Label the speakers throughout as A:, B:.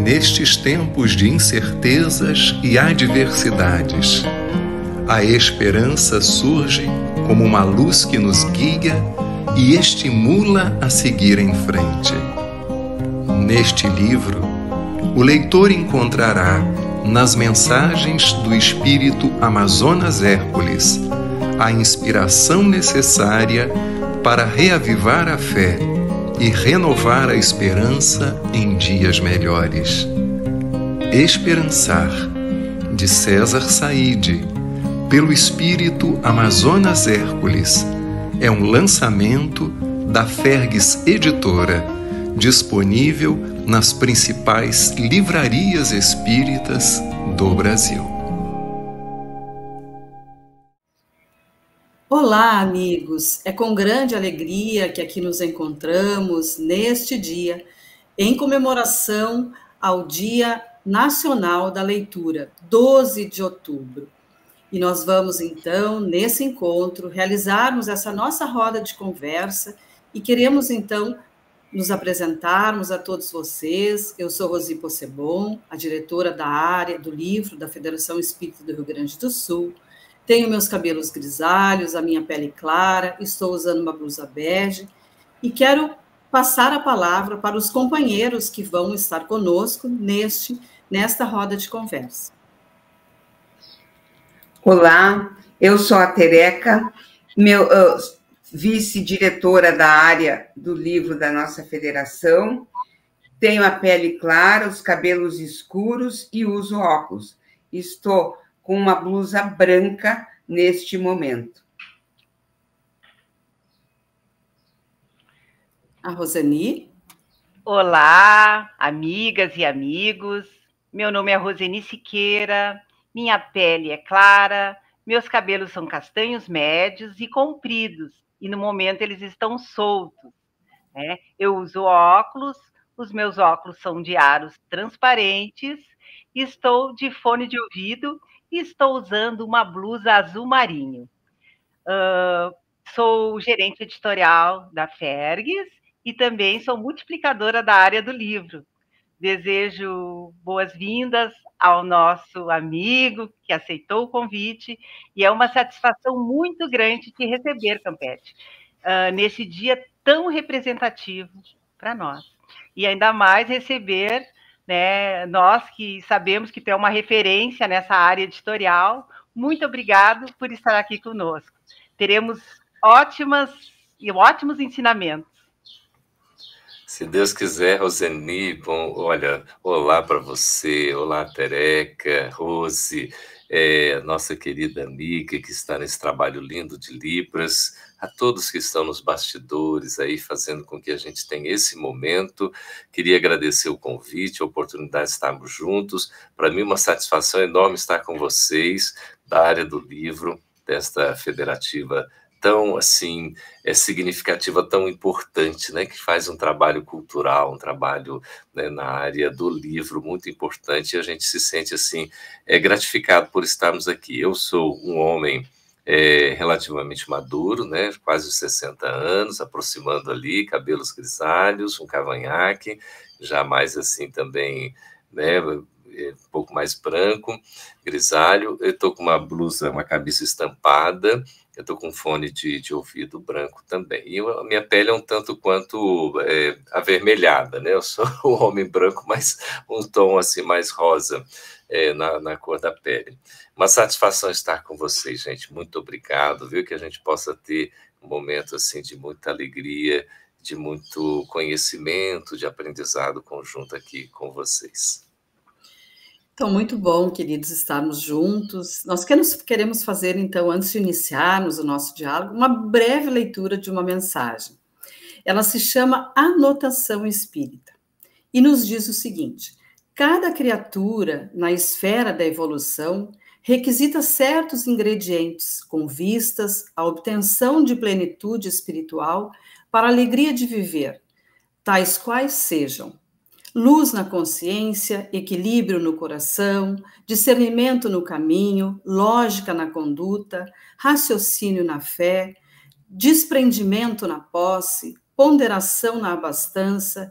A: nestes tempos de incertezas e adversidades, a esperança surge como uma luz que nos guia e estimula a seguir em frente. Neste livro, o leitor encontrará, nas mensagens do espírito Amazonas Hércules, a inspiração necessária para reavivar a fé e renovar a esperança em dias melhores. Esperançar, de César Saide, pelo espírito Amazonas Hércules, é um lançamento da Fergues Editora, disponível nas principais livrarias espíritas do Brasil.
B: Olá, amigos! É com grande alegria que aqui nos encontramos neste dia, em comemoração ao Dia Nacional da Leitura, 12 de outubro. E nós vamos, então, nesse encontro, realizarmos essa nossa roda de conversa e queremos, então, nos apresentarmos a todos vocês. Eu sou Rosi Possebon, a diretora da área do livro da Federação Espírita do Rio Grande do Sul. Tenho meus cabelos grisalhos, a minha pele clara, estou usando uma blusa bege e quero passar a palavra para os companheiros que vão estar conosco nesta roda de conversa.
C: Olá, eu sou a Tereca, vice-diretora da área do livro da nossa federação. Tenho a pele clara, os cabelos escuros e uso óculos. Estou com uma blusa branca neste momento.
B: A Roseni.
D: Olá, amigas e amigos. Meu nome é Roseni Siqueira. Minha pele é clara, meus cabelos são castanhos médios e compridos, e no momento eles estão soltos, né? Eu uso óculos, os meus óculos são de aros transparentes, estou de fone de ouvido e estou usando uma blusa azul marinho. Sou gerente editorial da Fergues e também sou multiplicadora da área do livro. Desejo boas-vindas ao nosso amigo que aceitou o convite e é uma satisfação muito grande te receber, Campete, nesse dia tão representativo para nós. E ainda mais receber, né, nós que sabemos que tu é uma referência nessa área editorial. Muito obrigado por estar aqui conosco. Teremos ótimos ensinamentos.
E: Se Deus quiser, Roseni, bom, olha, olá para você, olá, Tereca, Rose, nossa querida amiga que está nesse trabalho lindo de Libras, a todos que estão nos bastidores aí, fazendo com que a gente tenha esse momento. Queria agradecer o convite, a oportunidade de estarmos juntos. Para mim, uma satisfação enorme estar com vocês, da área do livro, desta federativa tão, assim, significativa, tão importante, né, que faz um trabalho cultural, um trabalho, né, na área do livro muito importante, e a gente se sente, assim, gratificado por estarmos aqui. Eu sou um homem relativamente maduro, né, quase 60 anos, aproximando ali, cabelos grisalhos, um cavanhaque, já mais assim também, né, um pouco mais branco, grisalho. Eu estou com uma blusa, uma camisa estampada, eu estou com fone de ouvido branco também. E a minha pele é um tanto quanto avermelhada, né? Eu sou um homem branco, mas um tom assim mais rosa na cor da pele. Uma satisfação estar com vocês, gente. Muito obrigado, viu? Que a gente possa ter um momento assim de muita alegria, de muito conhecimento, de aprendizado conjunto aqui com vocês.
B: Então, muito bom, queridos, estarmos juntos. Nós queremos fazer, então, antes de iniciarmos o nosso diálogo, uma breve leitura de uma mensagem. Ela se chama Anotação Espírita e nos diz o seguinte: cada criatura na esfera da evolução requisita certos ingredientes com vistas à obtenção de plenitude espiritual para a alegria de viver, tais quais sejam luz na consciência, equilíbrio no coração, discernimento no caminho, lógica na conduta, raciocínio na fé, desprendimento na posse, ponderação na abastança,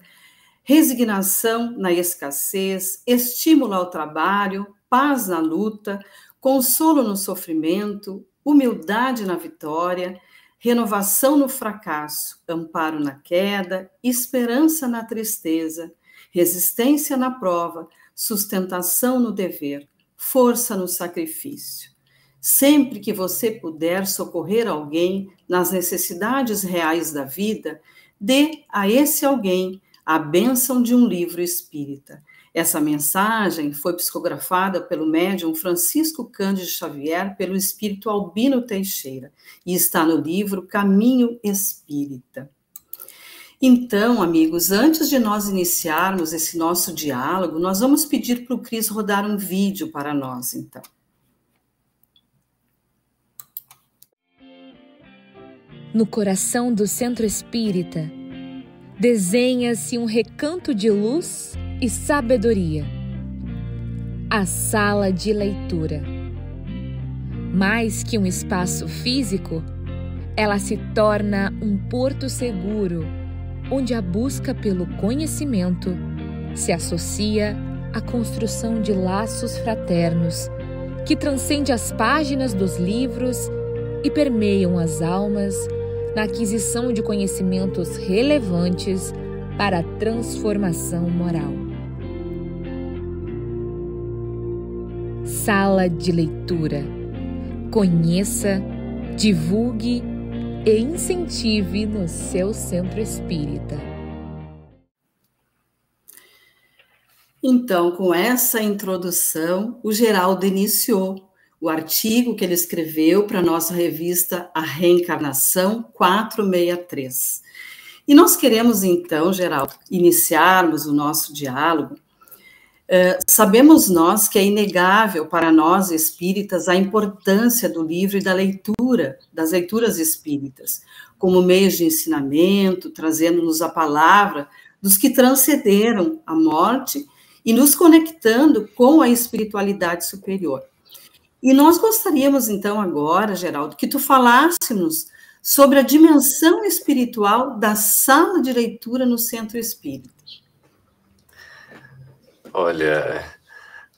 B: resignação na escassez, estímulo ao trabalho, paz na luta, consolo no sofrimento, humildade na vitória, renovação no fracasso, amparo na queda, esperança na tristeza, resistência na prova, sustentação no dever, força no sacrifício. Sempre que você puder socorrer alguém nas necessidades reais da vida, dê a esse alguém a bênção de um livro espírita. Essa mensagem foi psicografada pelo médium Francisco Cândido Xavier, pelo espírito Albino Teixeira, e está no livro Caminho Espírita. Então, amigos, antes de nós iniciarmos esse nosso diálogo, nós vamos pedir para o Cris rodar um vídeo para nós, então.
F: No coração do Centro Espírita, desenha-se um recanto de luz e sabedoria. A sala de leitura. Mais que um espaço físico, ela se torna um porto seguro, onde a busca pelo conhecimento se associa à construção de laços fraternos que transcendem as páginas dos livros e permeiam as almas na aquisição de conhecimentos relevantes para a transformação moral. Sala de leitura. Conheça, divulgue e incentive no seu centro espírita.
B: Então, com essa introdução, o Geraldo iniciou o artigo que ele escreveu para a nossa revista A Reencarnação 463. E nós queremos, então, Geraldo, iniciarmos o nosso diálogo. Sabemos nós que é inegável para nós espíritas a importância do livro e da leitura, das leituras espíritas, como meios de ensinamento, trazendo-nos a palavra dos que transcenderam a morte e nos conectando com a espiritualidade superior. E nós gostaríamos, então, agora, Geraldo, que tu falássemos sobre a dimensão espiritual da sala de leitura no Centro Espírita.
E: Olha,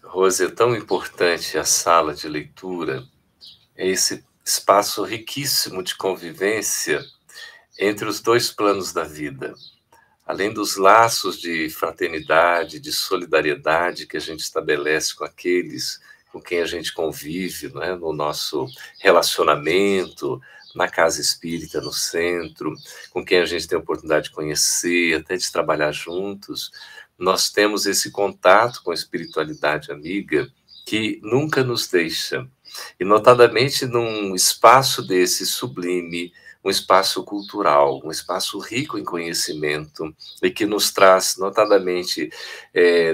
E: Rose, é tão importante a sala de leitura, é esse espaço riquíssimo de convivência entre os dois planos da vida. Além dos laços de fraternidade, de solidariedade que a gente estabelece com aqueles com quem a gente convive, né, no nosso relacionamento, na casa espírita, no centro, com quem a gente tem a oportunidade de conhecer, até de trabalhar juntos, nós temos esse contato com a espiritualidade amiga que nunca nos deixa. E, notadamente, num espaço desse sublime, um espaço cultural, um espaço rico em conhecimento e que nos traz, notadamente,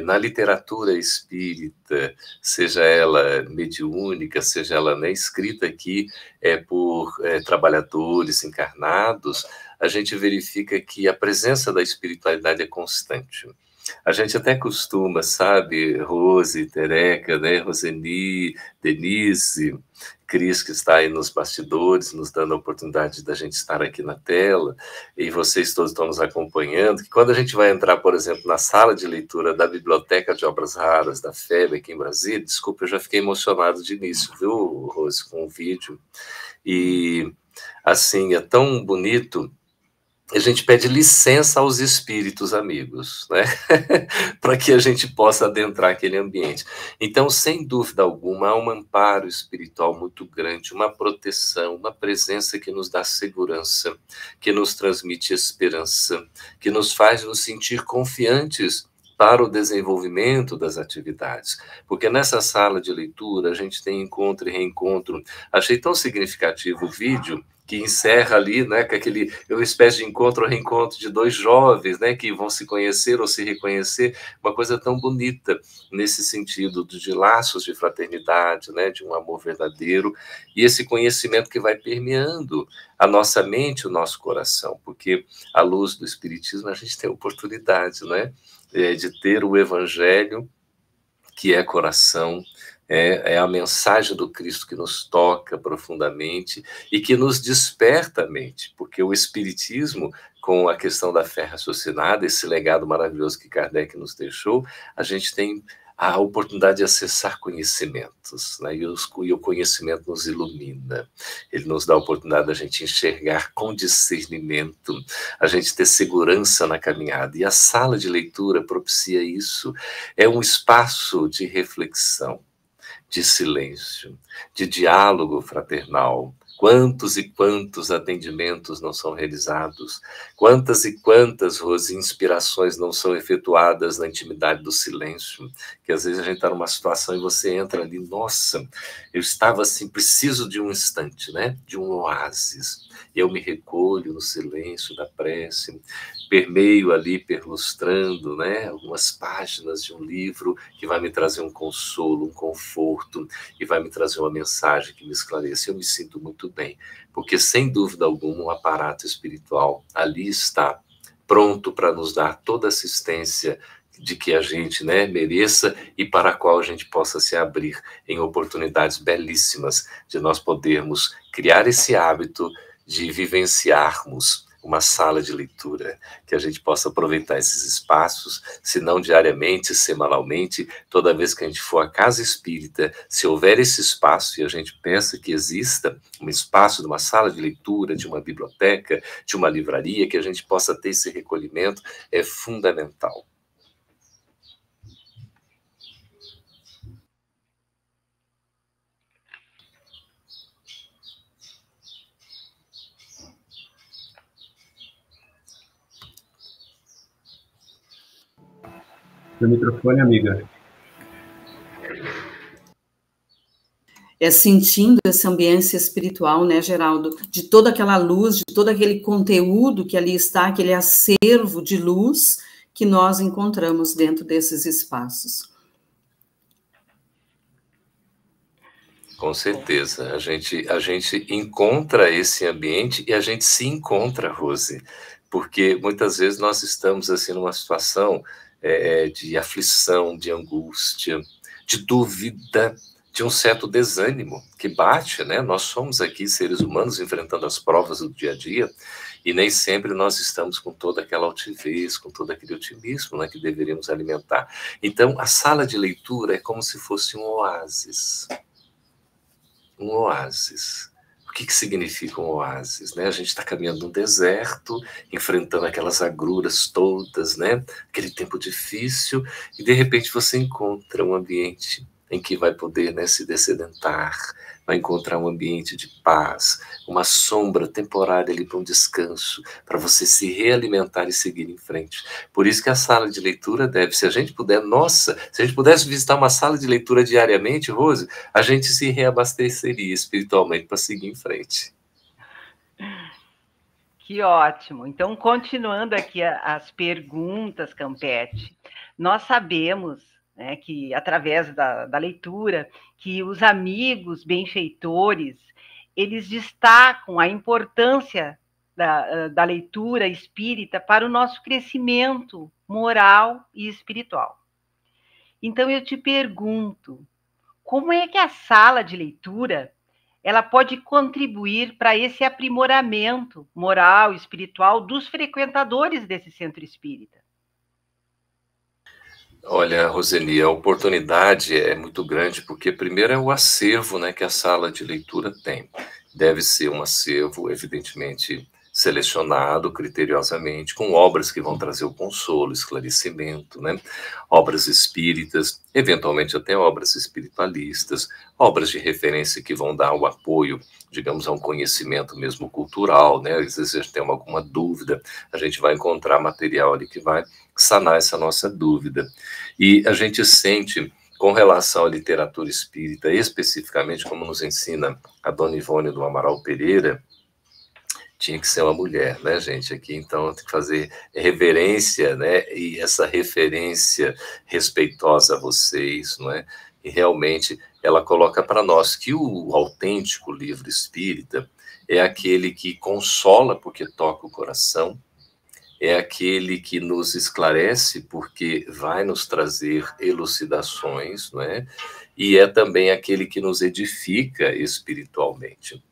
E: na literatura espírita, seja ela mediúnica, seja ela, né, escrita aqui por trabalhadores encarnados, a gente verifica que a presença da espiritualidade é constante. A gente até costuma, sabe, Rose, Tereca, né, Roseni, Denise, Cris, que está aí nos bastidores, nos dando a oportunidade da gente estar aqui na tela, e vocês todos estão nos acompanhando, que quando a gente vai entrar, por exemplo, na sala de leitura da Biblioteca de Obras Raras, da FEB, aqui em Brasília, desculpa, eu já fiquei emocionado de início, viu, Rose, com o vídeo, e, assim, é tão bonito. A gente pede licença aos espíritos amigos, né? Para que a gente possa adentrar aquele ambiente. Então, sem dúvida alguma, há um amparo espiritual muito grande, uma proteção, uma presença que nos dá segurança, que nos transmite esperança, que nos faz nos sentir confiantes para o desenvolvimento das atividades. Porque nessa sala de leitura, a gente tem encontro e reencontro. Achei tão significativo o vídeo que encerra ali, né, com uma espécie de encontro ou reencontro de dois jovens, né, que vão se conhecer ou se reconhecer, uma coisa tão bonita nesse sentido de laços de fraternidade, né, de um amor verdadeiro, e esse conhecimento que vai permeando a nossa mente, o nosso coração, porque à luz do Espiritismo a gente tem a oportunidade, né, de ter o Evangelho, que é coração, é a mensagem do Cristo que nos toca profundamente e que nos desperta a mente, porque o Espiritismo com a questão da fé raciocinada, esse legado maravilhoso que Kardec nos deixou, a gente tem a oportunidade de acessar conhecimentos, né? E o conhecimento nos ilumina. Ele nos dá a oportunidade da gente enxergar com discernimento, a gente ter segurança na caminhada. E a sala de leitura propicia isso. É um espaço de reflexão, de silêncio, de diálogo fraternal. Quantos e quantos atendimentos não são realizados? Quantas e quantas, Rose, inspirações não são efetuadas na intimidade do silêncio? Que às vezes a gente está numa situação e você entra ali, nossa, eu estava assim, preciso de um instante, né? De um oásis. Eu me recolho no silêncio da prece, permeio ali, perlustrando, né? Algumas páginas de um livro que vai me trazer um consolo, um conforto, e vai me trazer uma mensagem que me esclareça. Eu me sinto muito bem, porque sem dúvida alguma um aparato espiritual ali está pronto para nos dar toda a assistência de que a gente, né, mereça e para a qual a gente possa se abrir em oportunidades belíssimas de nós podermos criar esse hábito de vivenciarmos uma sala de leitura, que a gente possa aproveitar esses espaços, se não diariamente, semanalmente, toda vez que a gente for à casa espírita, se houver esse espaço, e a gente pensa que exista um espaço de uma sala de leitura, de uma biblioteca, de uma livraria, que a gente possa ter esse recolhimento, é fundamental.
G: Seu microfone, amiga.
B: É sentindo essa ambiência espiritual, né, Geraldo? De toda aquela luz, de todo aquele conteúdo que ali está, aquele acervo de luz que nós encontramos dentro desses espaços.
E: Com certeza. A gente encontra esse ambiente e a gente se encontra, Rose, porque muitas vezes nós estamos assim numa situação de aflição, de angústia, de dúvida, de um certo desânimo que bate, né? Nós somos aqui seres humanos enfrentando as provas do dia a dia e nem sempre nós estamos com toda aquela altivez, com todo aquele otimismo, né, que deveríamos alimentar. Então, a sala de leitura é como se fosse um oásis. Um oásis. O que significa um oásis, né? A gente está caminhando num deserto, enfrentando aquelas agruras todas, né? Aquele tempo difícil, e de repente você encontra um ambiente em que vai poder, né, se dessedentar, vai encontrar um ambiente de paz, uma sombra temporária ali para um descanso, para você se realimentar e seguir em frente. Por isso que a sala de leitura deve, se a gente puder, nossa, se a gente pudesse visitar uma sala de leitura diariamente, Rose, a gente se reabasteceria espiritualmente para seguir em frente.
D: Que ótimo. Então, continuando aqui as perguntas, Campetti, nós sabemos, né, que através da leitura, que os amigos benfeitores, eles destacam a importância da leitura espírita para o nosso crescimento moral e espiritual. Então, eu te pergunto, como é que a sala de leitura ela pode contribuir para esse aprimoramento moral e espiritual dos frequentadores desse centro espírita?
E: Olha, Roseni, a oportunidade é muito grande, porque primeiro é o acervo, né, que a sala de leitura tem. Deve ser um acervo, evidentemente, selecionado criteriosamente, com obras que vão trazer o consolo, esclarecimento, né? Obras espíritas, eventualmente até obras espiritualistas, obras de referência que vão dar o apoio, digamos, a um conhecimento mesmo cultural, né? Às vezes a gente tem alguma dúvida, a gente vai encontrar material ali que vai sanar essa nossa dúvida. E a gente sente, com relação à literatura espírita, especificamente, como nos ensina a Dona Ivone do Amaral Pereira, tinha que ser uma mulher, né, gente? Aqui, então, tem que fazer reverência, né? E essa referência respeitosa a vocês, não é? E realmente ela coloca para nós que o autêntico livro espírita é aquele que consola porque toca o coração, é aquele que nos esclarece porque vai nos trazer elucidações, não é? E é também aquele que nos edifica espiritualmente.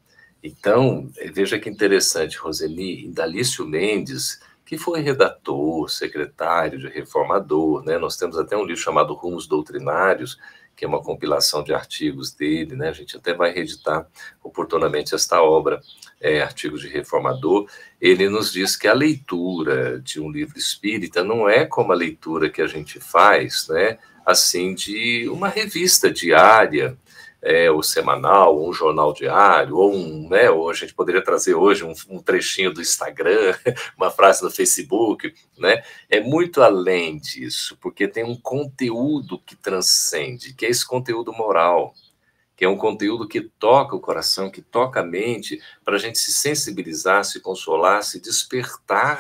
E: Então, veja que interessante, Roseni, Indalício Mendes, que foi redator, secretário de reformador, né? Nós temos até um livro chamado Rumos Doutrinários, que é uma compilação de artigos dele, né? A gente até vai reeditar oportunamente esta obra, Artigos de Reformador. Ele nos diz que a leitura de um livro espírita não é como a leitura que a gente faz, né? Assim, de uma revista diária, ou semanal, ou um jornal diário, ou a gente poderia trazer hoje um trechinho do Instagram, uma frase no Facebook, né? É muito além disso, porque tem um conteúdo que transcende, que é esse conteúdo moral, que é um conteúdo que toca o coração, que toca a mente, para a gente se sensibilizar, se consolar, se despertar,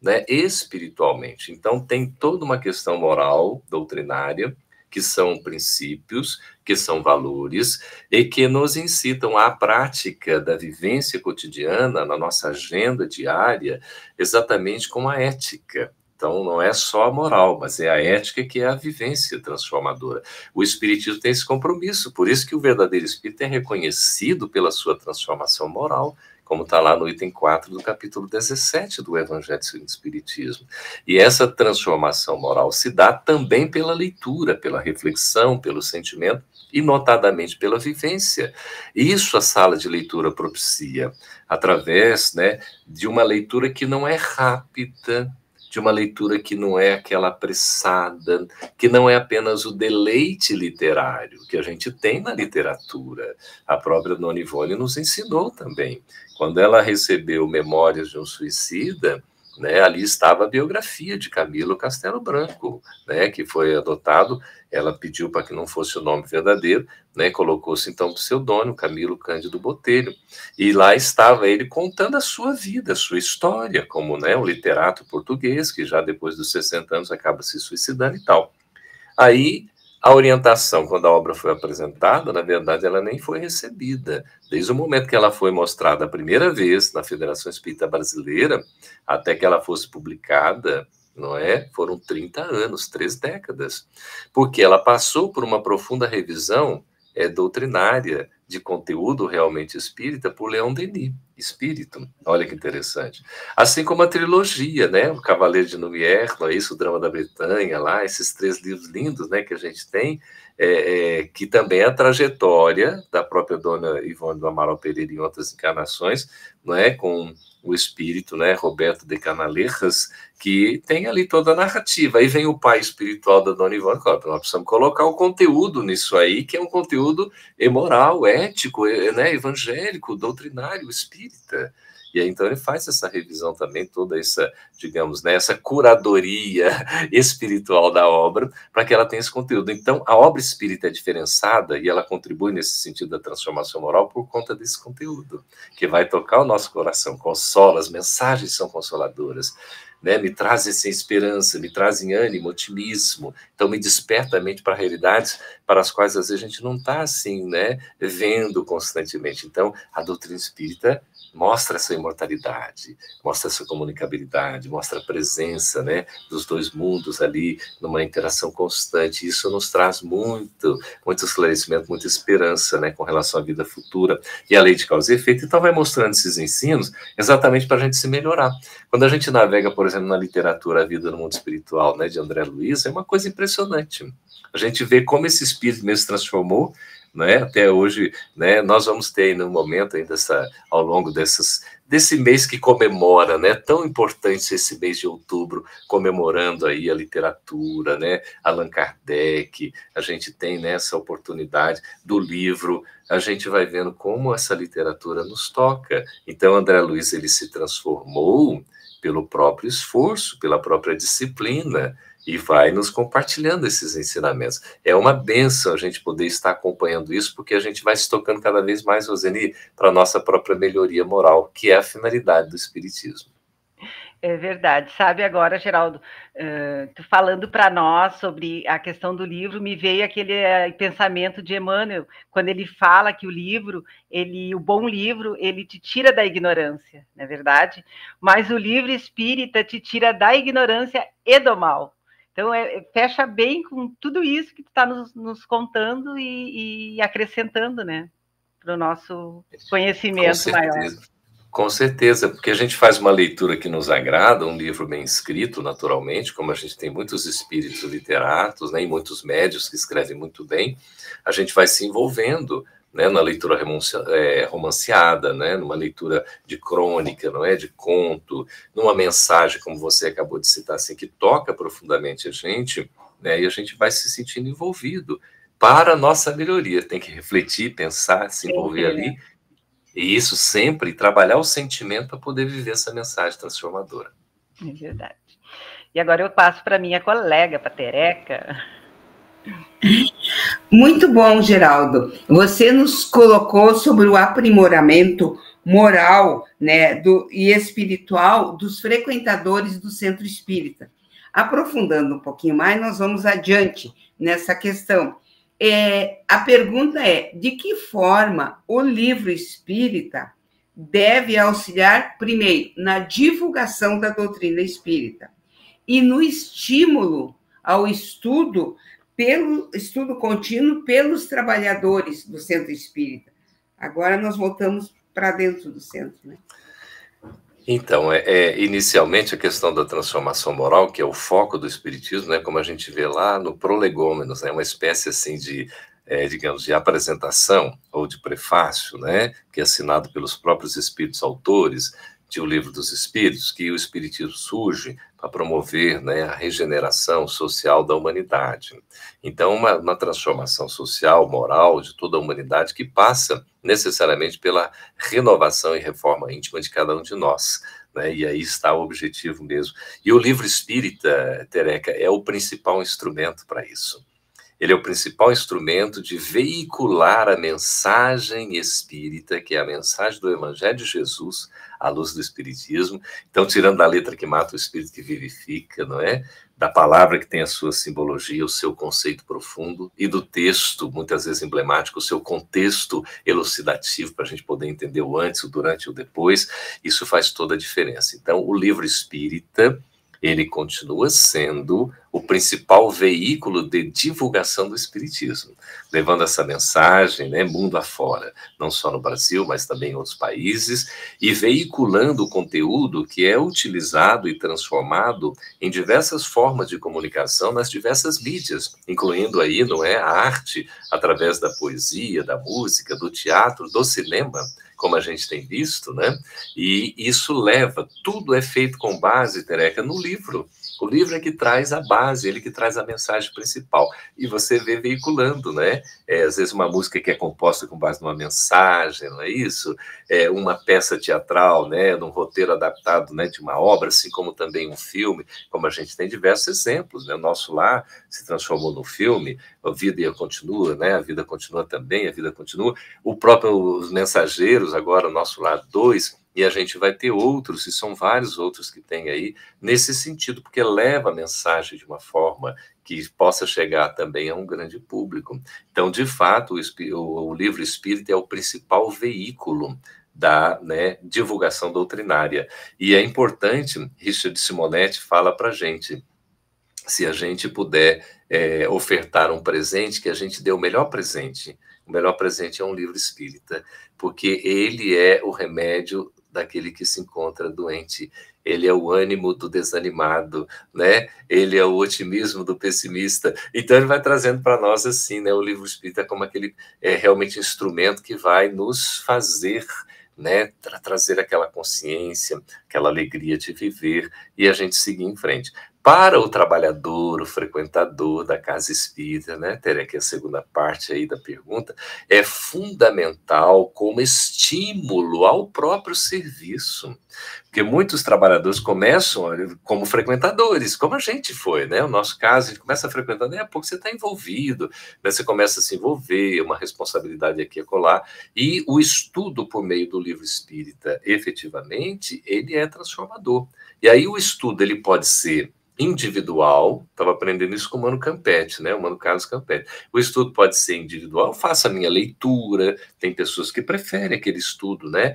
E: né, espiritualmente. Então, tem toda uma questão moral, doutrinária, que são princípios, que são valores, e que nos incitam à prática da vivência cotidiana, na nossa agenda diária, exatamente como a ética. Então, não é só a moral, mas é a ética que é a vivência transformadora. O Espiritismo tem esse compromisso, por isso que o verdadeiro Espírito é reconhecido pela sua transformação moral, como está lá no item 4 do capítulo 17 do Evangelho segundo o Espiritismo. E essa transformação moral se dá também pela leitura, pela reflexão, pelo sentimento e, notadamente, pela vivência. Isso a sala de leitura propicia, através, né, de uma leitura que não é rápida, de uma leitura que não é aquela apressada, que não é apenas o deleite literário que a gente tem na literatura. A própria Dona Ivone nos ensinou também. Quando ela recebeu Memórias de um Suicida, né, ali estava a biografia de Camilo Castelo Branco, né, que foi adotado. Ela pediu para que não fosse o nome verdadeiro, né, colocou-se então o pseudônimo Camilo Cândido Botelho, e lá estava ele contando a sua vida, a sua história, como, né, um literato português que já depois dos 60 anos acaba se suicidando e tal. Aí a orientação, quando a obra foi apresentada, na verdade, ela nem foi recebida. Desde o momento que ela foi mostrada a primeira vez na Federação Espírita Brasileira, até que ela fosse publicada, não é? Foram 30 anos, 3 décadas. Porque ela passou por uma profunda revisão doutrinária, de conteúdo realmente espírita, por Leon Denis, Espírito. Olha que interessante. Assim como a trilogia, né? O Cavaleiro de Lumière, não é isso? O Drama da Bretanha, lá, esses 3 livros lindos, né, que a gente tem, que também é a trajetória da própria Dona Ivone do Amaral Pereira em outras encarnações, não é? Com o espírito, né, Roberto de Canalejas, que tem ali toda a narrativa. Aí vem o pai espiritual da Dona Ivone, claro, nós precisamos colocar o conteúdo nisso aí, que é um conteúdo moral, ético, né, evangélico, doutrinário, espírita. E aí, então, ele faz essa revisão também, toda essa, digamos, né, essa curadoria espiritual da obra, para que ela tenha esse conteúdo. Então, a obra espírita é diferenciada e ela contribui nesse sentido da transformação moral por conta desse conteúdo, que vai tocar o nosso coração, consola, as mensagens são consoladoras, né, me trazem essa esperança, me trazem ânimo, otimismo, então me desperta a mente para realidades para as quais às vezes a gente não está assim, né, vendo constantemente. Então, a doutrina espírita mostra essa imortalidade, mostra essa comunicabilidade, mostra a presença, né, dos 2 mundos ali, numa interação constante. Isso nos traz muito esclarecimento, muita esperança, né, com relação à vida futura e à lei de causa e efeito. Então, vai mostrando esses ensinos exatamente para a gente se melhorar. Quando a gente navega, por exemplo, na literatura A Vida no Mundo Espiritual, né, de André Luiz, é uma coisa impressionante. A gente vê como esse espírito mesmo se transformou, né, até hoje, né, nós vamos ter no momento ainda ao longo desse mês que comemora, né, tão importante esse mês de outubro, comemorando aí a literatura, né, Allan Kardec, a gente tem, né, essa oportunidade do livro, a gente vai vendo como essa literatura nos toca. Então, André Luiz, ele se transformou pelo próprio esforço, pela própria disciplina, e vai nos compartilhando esses ensinamentos. É uma bênção a gente poder estar acompanhando isso, porque a gente vai se tocando cada vez mais, Roseni, para a nossa própria melhoria moral, que é a finalidade do Espiritismo.
D: É verdade. Sabe agora, Geraldo, tu falando para nós sobre a questão do livro, me veio aquele pensamento de Emmanuel, quando ele fala que o bom livro, ele te tira da ignorância, não é verdade? Mas o livro espírita te tira da ignorância e do mal. Então, fecha bem com tudo isso que tu está nos contando e acrescentando, né, para o nosso conhecimento maior.
E: Com certeza, porque a gente faz uma leitura que nos agrada, um livro bem escrito, naturalmente, como a gente tem muitos espíritos literatos, né, e muitos médios que escrevem muito bem, a gente vai se envolvendo, né, na leitura romanceada, né, numa leitura de crônica, não é, de conto, numa mensagem, como você acabou de citar, assim, que toca profundamente a gente, né, e a gente vai se sentindo envolvido para a nossa melhoria. Tem que refletir, pensar, se envolver ali. E isso sempre, trabalhar o sentimento para poder viver essa mensagem transformadora.
D: É verdade. E agora eu passo para minha colega, para a Tereca.
C: Muito bom, Geraldo. Você nos colocou sobre o aprimoramento moral, né, e espiritual dos frequentadores do Centro Espírita. Aprofundando um pouquinho mais, nós vamos adiante nessa questão. A pergunta é: de que forma o livro espírita deve auxiliar, primeiro, na divulgação da doutrina espírita e no estímulo ao estudo, pelo estudo contínuo pelos trabalhadores do Centro Espírita? Agora nós voltamos para dentro do centro, né?
E: Então, inicialmente a questão da transformação moral, que é o foco do Espiritismo, né, como a gente vê lá no Prolegômenos, né, uma espécie assim de, digamos, de apresentação ou de prefácio, né, que é assinado pelos próprios espíritos autores de O Livro dos Espíritos, que o Espiritismo surge para promover, né, a regeneração social da humanidade. Então, uma transformação social, moral de toda a humanidade que passa necessariamente pela renovação e reforma íntima de cada um de nós, né? E aí está o objetivo mesmo. E o livro espírita, Tereca, é o principal instrumento para isso. Ele é o principal instrumento de veicular a mensagem espírita, que é a mensagem do Evangelho de Jesus, à luz do Espiritismo. Então, tirando da letra que mata o espírito que vivifica, não é? Da palavra que tem a sua simbologia, o seu conceito profundo, e do texto, muitas vezes emblemático, o seu contexto elucidativo, para a gente poder entender o antes, o durante e o depois. Isso faz toda a diferença. Então, o livro espírita, ele continua sendo o principal veículo de divulgação do Espiritismo, levando essa mensagem, né, mundo afora, não só no Brasil, mas também em outros países, e veiculando o conteúdo que é utilizado e transformado em diversas formas de comunicação nas diversas mídias, incluindo aí, não é, a arte através da poesia, da música, do teatro, do cinema, como a gente tem visto, né? E isso leva, tudo é feito com base, Tereca, no livro. O livro é que traz a base, ele que traz a mensagem principal. E você vê veiculando, né? Às vezes uma música que é composta com base numa mensagem, não é isso? Uma peça teatral, né? Num roteiro adaptado, né, de uma obra, assim como também um filme, como a gente tem diversos exemplos, né? O Nosso Lar se transformou no filme, a vida continua, né? A vida continua também, a vida continua. O próprio Os Mensageiros, agora o Nosso Lar 2, e a gente vai ter outros, e são vários outros que tem aí, nesse sentido, porque leva a mensagem de uma forma que possa chegar também a um grande público. Então, de fato, o livro espírita é o principal veículo da, né, divulgação doutrinária. E é importante, Richard Simonetti fala para a gente, se a gente puder ofertar um presente, que a gente dê o melhor presente. O melhor presente é um livro espírita, porque ele é o remédio daquele que se encontra doente. Ele é o ânimo do desanimado, né? Ele é o otimismo do pessimista. Então, ele vai trazendo para nós, assim, né, o livro espírita como aquele realmente instrumento que vai nos fazer, né, trazer aquela consciência, aquela alegria de viver e a gente seguir em frente. Para o trabalhador, o frequentador da casa espírita, né, Tere, que é a segunda parte aí da pergunta, é fundamental como estímulo ao próprio serviço. Porque muitos trabalhadores começam como frequentadores, como a gente foi, né? No nosso caso, a gente começa frequentando, e a pouco você está envolvido, né? Você começa a se envolver, uma responsabilidade aqui e acolá, e o estudo por meio do livro espírita, efetivamente, ele é transformador. E aí o estudo, ele pode ser individual, estava aprendendo isso com o Mano Campetti, né? O Mano Carlos Campetti. O estudo pode ser individual, faça a minha leitura, tem pessoas que preferem aquele estudo, né?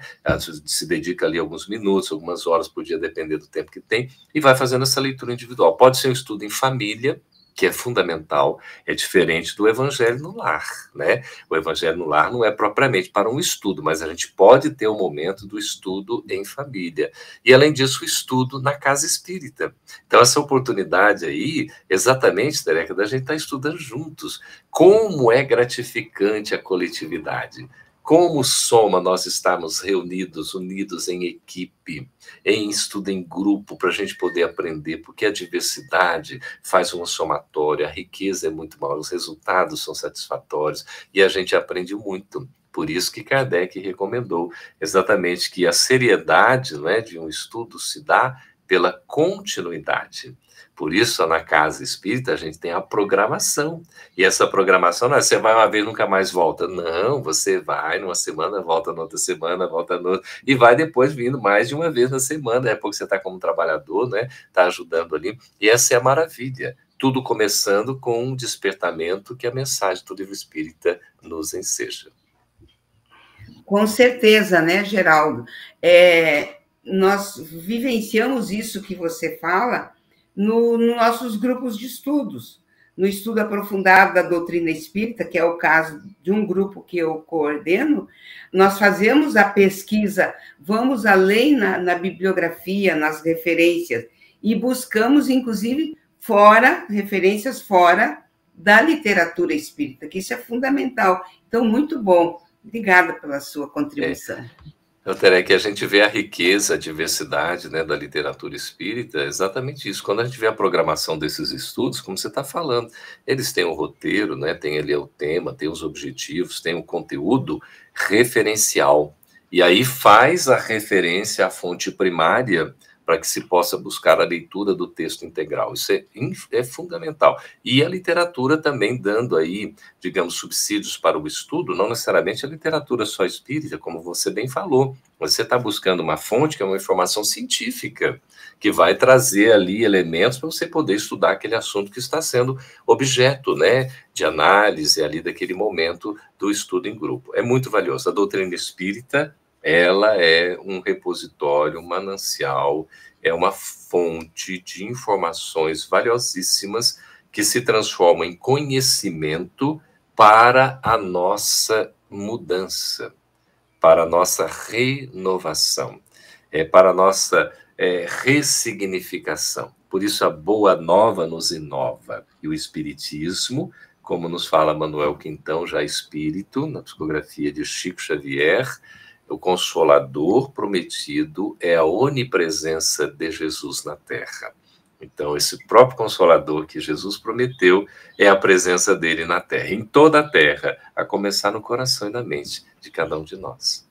E: Se dedica ali alguns minutos, algumas horas por dia, dependendo do tempo que tem, e vai fazendo essa leitura individual. Pode ser um estudo em família, que é fundamental, é diferente do evangelho no lar, né? O evangelho no lar não é propriamente para um estudo, mas a gente pode ter o momento do estudo em família. E, além disso, o estudo na casa espírita. Então, essa oportunidade aí, exatamente, Tereca, da gente estar estudando juntos. Como é gratificante a coletividade. Como soma nós estarmos reunidos, unidos em equipe, em estudo em grupo, para a gente poder aprender, porque a diversidade faz uma somatória, a riqueza é muito maior, os resultados são satisfatórios e a gente aprende muito. Por isso que Kardec recomendou exatamente que a seriedade, não é, de um estudo se dá pela continuidade. Por isso, na casa espírita, a gente tem a programação. E essa programação não é você vai uma vez nunca mais volta. Não, você vai numa semana, volta na outra semana, volta na outra. E vai depois vindo mais de uma vez na semana. É porque você está como trabalhador, né? Está ajudando ali. E essa é a maravilha. Tudo começando com um despertamento que a mensagem do livro espírita nos enseja.
C: Com certeza, né, Geraldo? Nós vivenciamos isso que você fala nos nossos grupos de estudos. No estudo aprofundado da doutrina espírita, que é o caso de um grupo que eu coordeno, nós fazemos a pesquisa, vamos além na bibliografia, nas referências, e buscamos, inclusive, referências fora da literatura espírita, que isso é fundamental. Então, muito bom. Obrigada pela sua contribuição.
E: Teré, que a gente vê a riqueza, a diversidade, né, da literatura espírita, é exatamente isso. Quando a gente vê a programação desses estudos, como você está falando, eles têm o roteiro, né, tem ali o tema, tem os objetivos, tem o conteúdo referencial. E aí faz a referência à fonte primária para que se possa buscar a leitura do texto integral. Isso é fundamental. E a literatura também dando aí, digamos, subsídios para o estudo, não necessariamente a literatura só espírita, como você bem falou. Você está buscando uma fonte que é uma informação científica, que vai trazer ali elementos para você poder estudar aquele assunto que está sendo objeto, né, de análise ali daquele momento do estudo em grupo. É muito valioso. A doutrina espírita, ela é um repositório, um manancial, é uma fonte de informações valiosíssimas que se transformam em conhecimento para a nossa mudança, para a nossa renovação, para a nossa ressignificação. Por isso a Boa Nova nos inova. E o Espiritismo, como nos fala Manuel Quintão, já espírito, na psicografia de Chico Xavier, o Consolador prometido é a onipresença de Jesus na Terra. Então, esse próprio Consolador que Jesus prometeu é a presença dele na Terra, em toda a Terra, a começar no coração e na mente de cada um de nós.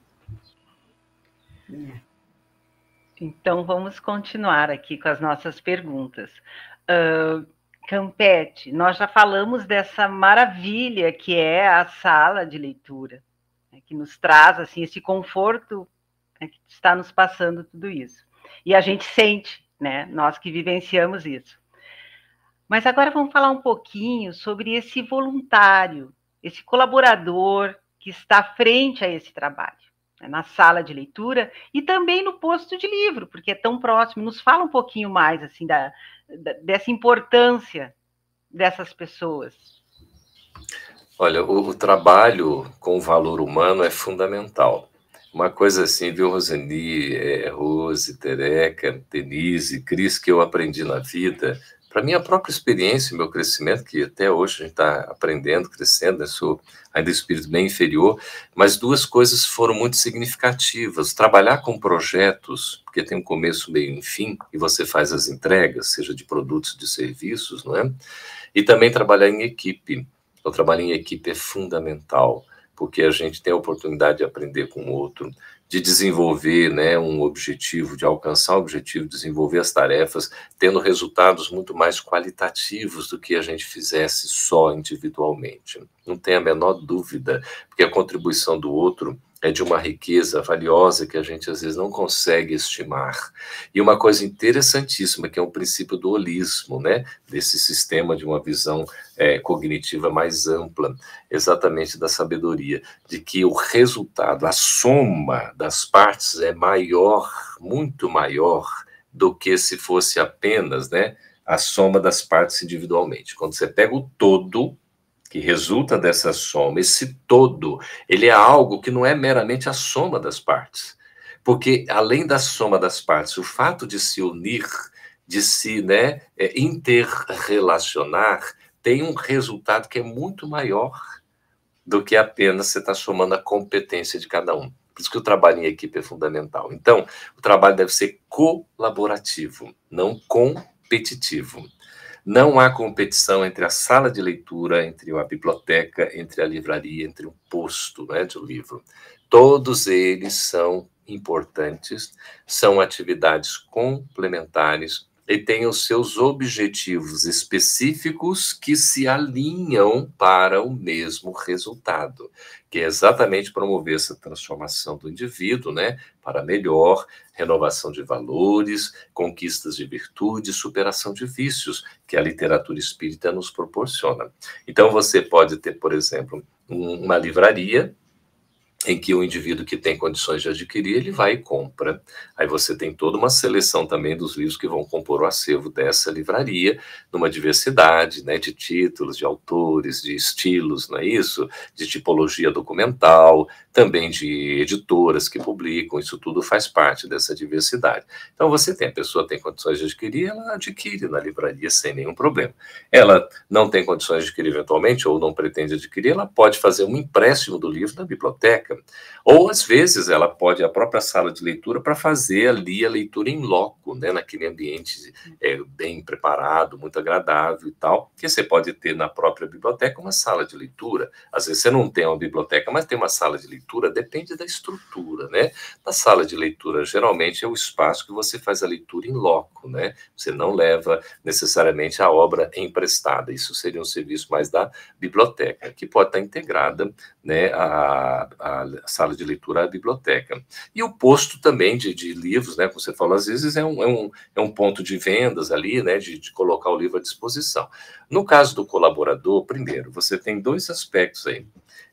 D: Então, vamos continuar aqui com as nossas perguntas. Campete, nós já falamos dessa maravilha que é a sala de leitura, que nos traz assim, esse conforto, né, que está nos passando tudo isso. E a gente sente, né, nós que vivenciamos isso. Mas agora vamos falar um pouquinho sobre esse voluntário, esse colaborador que está frente a esse trabalho, né, na sala de leitura e também no posto de livro, porque é tão próximo. Nos fala um pouquinho mais assim, dessa importância dessas pessoas.
E: Olha, o trabalho com o valor humano é fundamental. Uma coisa assim, viu, Roseni, Rose, Tereca, Denise, Cris, que eu aprendi na vida, para minha própria experiência, meu crescimento, que até hoje a gente está aprendendo, crescendo, eu sou ainda espírito bem inferior, mas duas coisas foram muito significativas. Trabalhar com projetos, porque tem um começo, meio e fim, e você faz as entregas, seja de produtos, de serviços, não é? E também trabalhar em equipe. O trabalho em equipe é fundamental, porque a gente tem a oportunidade de aprender com o outro, de desenvolver, né, um objetivo, de alcançar o objetivo, desenvolver as tarefas, tendo resultados muito mais qualitativos do que a gente fizesse só individualmente. Não tem a menor dúvida, porque a contribuição do outro é de uma riqueza valiosa que a gente às vezes não consegue estimar. E uma coisa interessantíssima, que é o princípio do holismo, né? Desse sistema de uma visão cognitiva mais ampla, exatamente da sabedoria, de que o resultado, a soma das partes é maior, muito maior, do que se fosse apenas, né, a soma das partes individualmente. Quando você pega o todo que resulta dessa soma, esse todo, ele é algo que não é meramente a soma das partes. Porque, além da soma das partes, o fato de se unir, de se interrelacionar, tem um resultado que é muito maior do que apenas você estar somando a competência de cada um. Por isso que o trabalho em equipe é fundamental. Então, o trabalho deve ser colaborativo, não competitivo. Não há competição entre a sala de leitura, entre a biblioteca, entre a livraria, entre o posto de um livro. Todos eles são importantes, são atividades complementares e têm os seus objetivos específicos que se alinham para o mesmo resultado, que é exatamente promover essa transformação do indivíduo, para melhor, renovação de valores, conquistas de virtude, superação de vícios, que a literatura espírita nos proporciona. Então, você pode ter, por exemplo, uma livraria em que o indivíduo que tem condições de adquirir, ele vai e compra. Aí você tem toda uma seleção também dos livros que vão compor o acervo dessa livraria, numa diversidade, de títulos, de autores, de estilos, não é isso? De tipologia documental, também de editoras que publicam, isso tudo faz parte dessa diversidade. Então você tem, a pessoa tem condições de adquirir, ela adquire na livraria sem nenhum problema. Ela não tem condições de adquirir eventualmente, ou não pretende adquirir, ela pode fazer um empréstimo do livro na biblioteca. Ou, às vezes, ela pode ir à própria sala de leitura para fazer ali a leitura em loco, naquele ambiente bem preparado, muito agradável e tal, que você pode ter na própria biblioteca uma sala de leitura. Às vezes você não tem uma biblioteca, mas tem uma sala de leitura, depende da estrutura, Na sala de leitura, geralmente, é o espaço que você faz a leitura em loco, Você não leva necessariamente a obra emprestada. Isso seria um serviço mais da biblioteca, que pode estar integrada, a sala de leitura à biblioteca. E o posto também de livros, como você falou, às vezes é um ponto de vendas ali, de colocar o livro à disposição. No caso do colaborador, primeiro, você tem dois aspectos aí.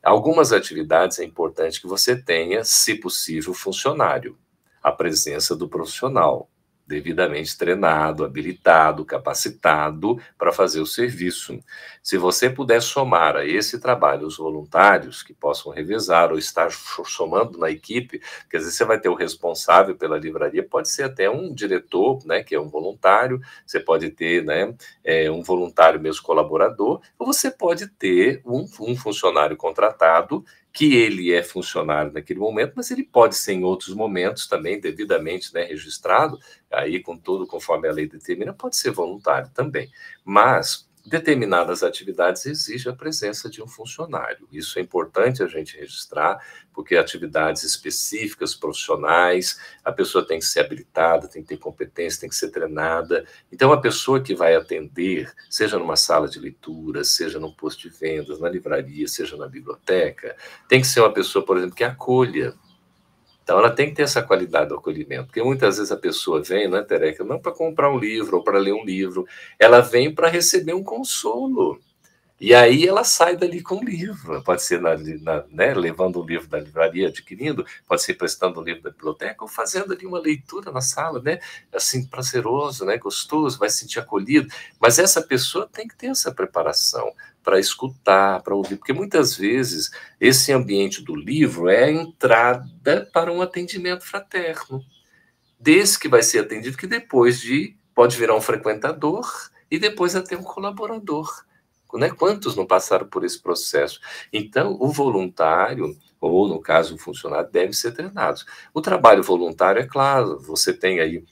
E: Algumas atividades é importante que você tenha, se possível, funcionário. A presença do profissional, devidamente treinado, habilitado, capacitado para fazer o serviço. Se você puder somar a esse trabalho os voluntários que possam revezar ou estar somando na equipe, quer dizer, você vai ter o responsável pela livraria, pode ser até um diretor, que é um voluntário, você pode ter um voluntário mesmo colaborador, ou você pode ter um funcionário contratado que ele é funcionário naquele momento, mas ele pode ser em outros momentos também devidamente registrado, aí com tudo conforme a lei determina, pode ser voluntário também. Mas determinadas atividades exigem a presença de um funcionário. Isso é importante a gente registrar, porque atividades específicas, profissionais, a pessoa tem que ser habilitada, tem que ter competência, tem que ser treinada. Então, a pessoa que vai atender, seja numa sala de leitura, seja num posto de vendas, na livraria, seja na biblioteca, tem que ser uma pessoa, por exemplo, que acolha. Então, ela tem que ter essa qualidade do acolhimento, porque muitas vezes a pessoa vem, Tereca, não para comprar um livro ou para ler um livro, ela vem para receber um consolo. E aí ela sai dali com o livro, pode ser levando um livro da livraria, adquirindo, pode ser prestando um livro da biblioteca ou fazendo ali uma leitura na sala, assim, prazeroso, gostoso, vai se sentir acolhido. Mas essa pessoa tem que ter essa preparação para escutar, para ouvir, porque muitas vezes esse ambiente do livro é a entrada para um atendimento fraterno. Desse que vai ser atendido, que depois pode virar um frequentador e depois até um colaborador. Quantos não passaram por esse processo? Então, o voluntário, ou no caso o funcionário, deve ser treinado. O trabalho voluntário, é claro, você tem aí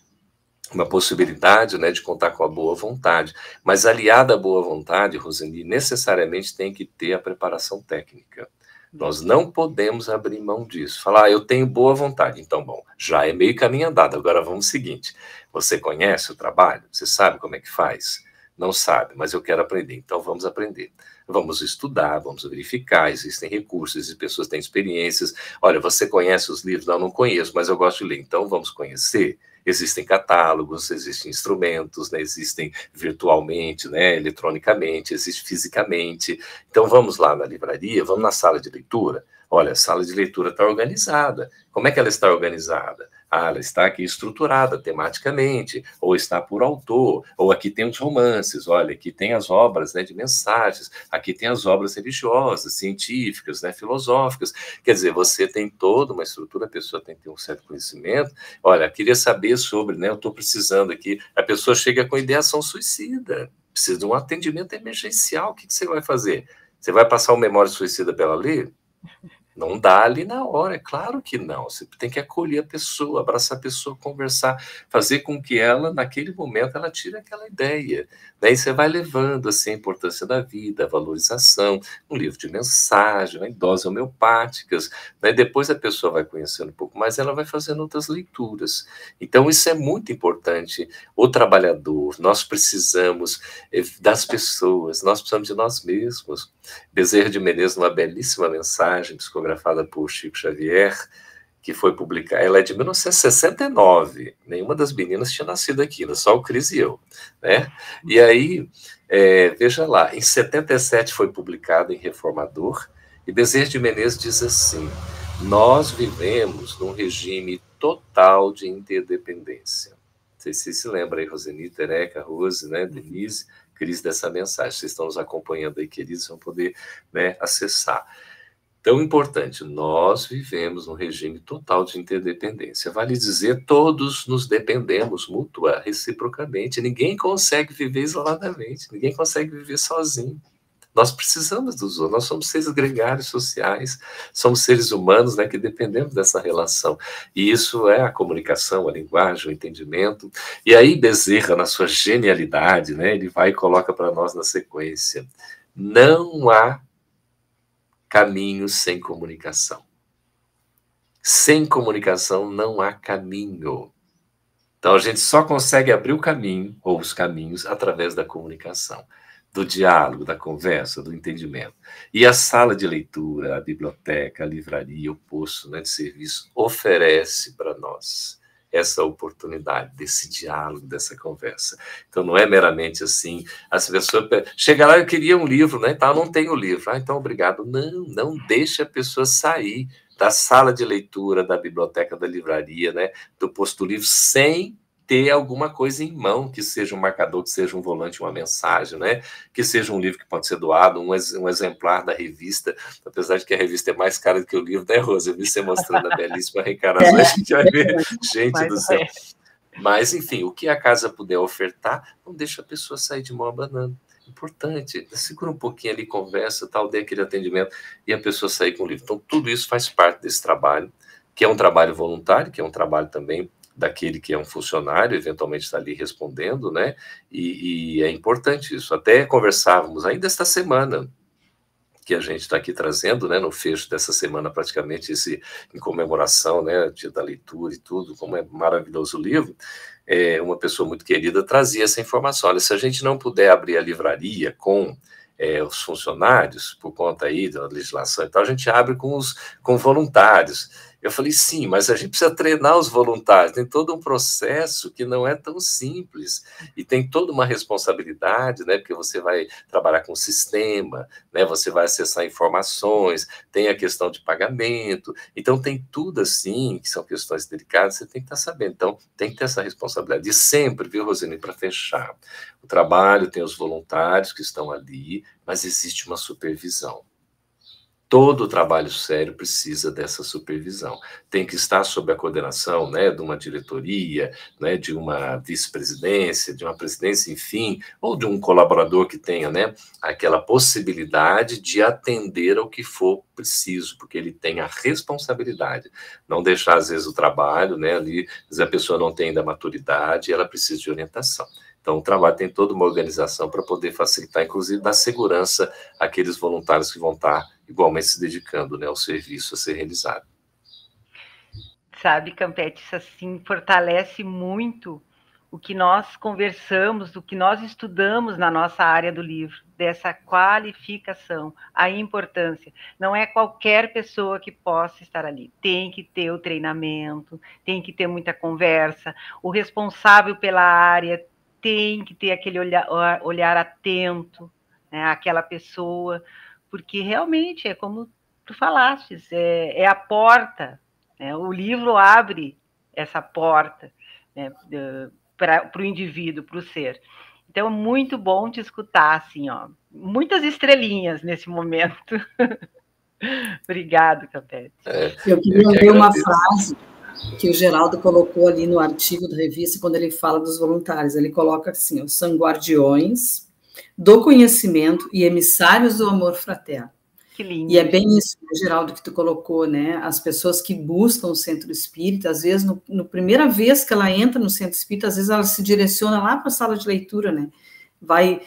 E: uma possibilidade de contar com a boa vontade, mas aliada à boa vontade, Roseni, necessariamente tem que ter a preparação técnica. Nós não podemos abrir mão disso. Falar, eu tenho boa vontade. Então, bom, já é meio caminho andado. Agora vamos ao seguinte, você conhece o trabalho? Você sabe como é que faz? Não sabe, mas eu quero aprender. Então, vamos aprender. Vamos estudar, vamos verificar, existem recursos, existem pessoas que têm experiências. Olha, você conhece os livros? Não conheço, mas eu gosto de ler. Então, vamos conhecer. Existem catálogos, existem instrumentos, existem virtualmente, eletronicamente, existe fisicamente. Então, vamos lá na livraria, vamos na sala de leitura. Olha, a sala de leitura está organizada. Como é que ela está organizada? Ah, ela está aqui estruturada tematicamente, ou está por autor, ou aqui tem os romances, olha, aqui tem as obras, né, de mensagens, aqui tem as obras religiosas, científicas, né, filosóficas. Quer dizer, você tem toda uma estrutura, a pessoa tem que ter um certo conhecimento. Olha, queria saber sobre, né, eu estou precisando aqui, a pessoa chega com ideação suicida, precisa de um atendimento emergencial, o que você vai fazer? Você vai passar o memória suicida para ela ler? Não dá ali na hora, é claro que não. Você tem que acolher a pessoa, abraçar a pessoa, conversar, fazer com que ela, naquele momento, ela tire aquela ideia. Daí você vai levando assim, a importância da vida, a valorização, um livro de mensagem, né, doses homeopáticas. Né, depois a pessoa vai conhecendo um pouco mais, ela vai fazendo outras leituras. Então, isso é muito importante. O trabalhador, nós precisamos das pessoas, nós precisamos de nós mesmos. Bezerra de Menezes, numa belíssima mensagem psicografada por Chico Xavier, que foi publicada, ela é de 1969, nenhuma das meninas tinha nascido aqui, só o Cris e eu, né? E aí, veja lá, em 77 foi publicado em Reformador, e Bezerra de Menezes diz assim: nós vivemos num regime total de interdependência. Não sei se se lembra aí, Roseni, Tereca, Rose, né, Denise, Cris, dessa mensagem. Vocês estão nos acompanhando aí, queridos, vão poder, né, acessar. Tão importante, nós vivemos num regime total de interdependência. Vale dizer, todos nos dependemos mútua, reciprocamente. Ninguém consegue viver isoladamente, ninguém consegue viver sozinho. Nós precisamos dos outros, nós somos seres gregários sociais, somos seres humanos, né, que dependemos dessa relação. E isso é a comunicação, a linguagem, o entendimento. E aí Bezerra, na sua genialidade, né, ele vai e coloca para nós na sequência: não há caminho sem comunicação. Sem comunicação não há caminho. Então a gente só consegue abrir o caminho, ou os caminhos, através da comunicação, do diálogo, da conversa, do entendimento. E a sala de leitura, a biblioteca, a livraria, o posto, né, de serviço oferece para nós essa oportunidade desse diálogo, dessa conversa. Então não é meramente assim, as pessoas chega lá, eu queria um livro, né? Então não tenho livro. Ah, então obrigado. Não deixe a pessoa sair da sala de leitura, da biblioteca, da livraria, né, do posto livre, sem ter alguma coisa em mão, que seja um marcador, que seja um volante, uma mensagem, né? Que seja um livro que pode ser doado, um exemplar da revista, apesar de que a revista é mais cara do que o livro, né, Rosa? Eu vi você mostrando a belíssima reencarnação, a gente vai ver, gente do céu. Mas, enfim, o que a casa puder ofertar, não deixa a pessoa sair de mão abanando. Importante, segura um pouquinho ali, conversa, tal, dê aquele atendimento, e a pessoa sair com o livro. Então, tudo isso faz parte desse trabalho, que é um trabalho voluntário, que é um trabalho também daquele que é um funcionário, eventualmente está ali respondendo, né? E é importante isso. Até conversávamos ainda esta semana, que a gente está aqui trazendo, né, no fecho dessa semana, praticamente, em comemoração, né, dia da leitura e tudo, como é maravilhoso o livro, uma pessoa muito querida trazia essa informação. Olha, se a gente não puder abrir a livraria com os funcionários, por conta aí da legislação e tal, a gente abre com voluntários. Eu falei, sim, mas a gente precisa treinar os voluntários, tem todo um processo que não é tão simples, e tem toda uma responsabilidade, né, porque você vai trabalhar com o sistema, né, você vai acessar informações, tem a questão de pagamento, então tem tudo assim, que são questões delicadas, você tem que estar sabendo, então tem que ter essa responsabilidade, e sempre, viu, Rosane, para fechar, o trabalho tem os voluntários que estão ali, mas existe uma supervisão. Todo trabalho sério precisa dessa supervisão. Tem que estar sob a coordenação, né, de uma diretoria, né, de uma vice-presidência, de uma presidência, enfim, ou de um colaborador que tenha, né, aquela possibilidade de atender ao que for preciso, porque ele tem a responsabilidade. Não deixar, às vezes, o trabalho, né, ali, às vezes a pessoa não tem ainda maturidade e ela precisa de orientação. Então, o trabalho tem toda uma organização para poder facilitar, inclusive, dar segurança àqueles voluntários que vão estar igualmente se dedicando, né, ao serviço a ser realizado.
D: Sabe, Campete, isso assim fortalece muito o que nós conversamos, o que nós estudamos na nossa área do livro, dessa qualificação, a importância. Não é qualquer pessoa que possa estar ali. Tem que ter o treinamento, tem que ter muita conversa, o responsável pela área tem que ter aquele olhar atento, né, àquela pessoa, porque realmente é como tu falastes, é a porta, né, o livro abre essa porta, né, para o indivíduo, para o ser. Então, é muito bom te escutar, assim, ó, muitas estrelinhas nesse momento. Obrigado, Capete.
B: Eu queria ler uma frase que o Geraldo colocou ali no artigo da revista, quando ele fala dos voluntários. Ele coloca assim, ó, são guardiões do conhecimento e emissários do amor fraterno.
D: Que lindo.
B: E é bem isso, né, Geraldo, que tu colocou, né? As pessoas que buscam o centro espírita, às vezes, no primeira vez que ela entra no centro espírita, às vezes ela se direciona lá para a sala de leitura, né? Vai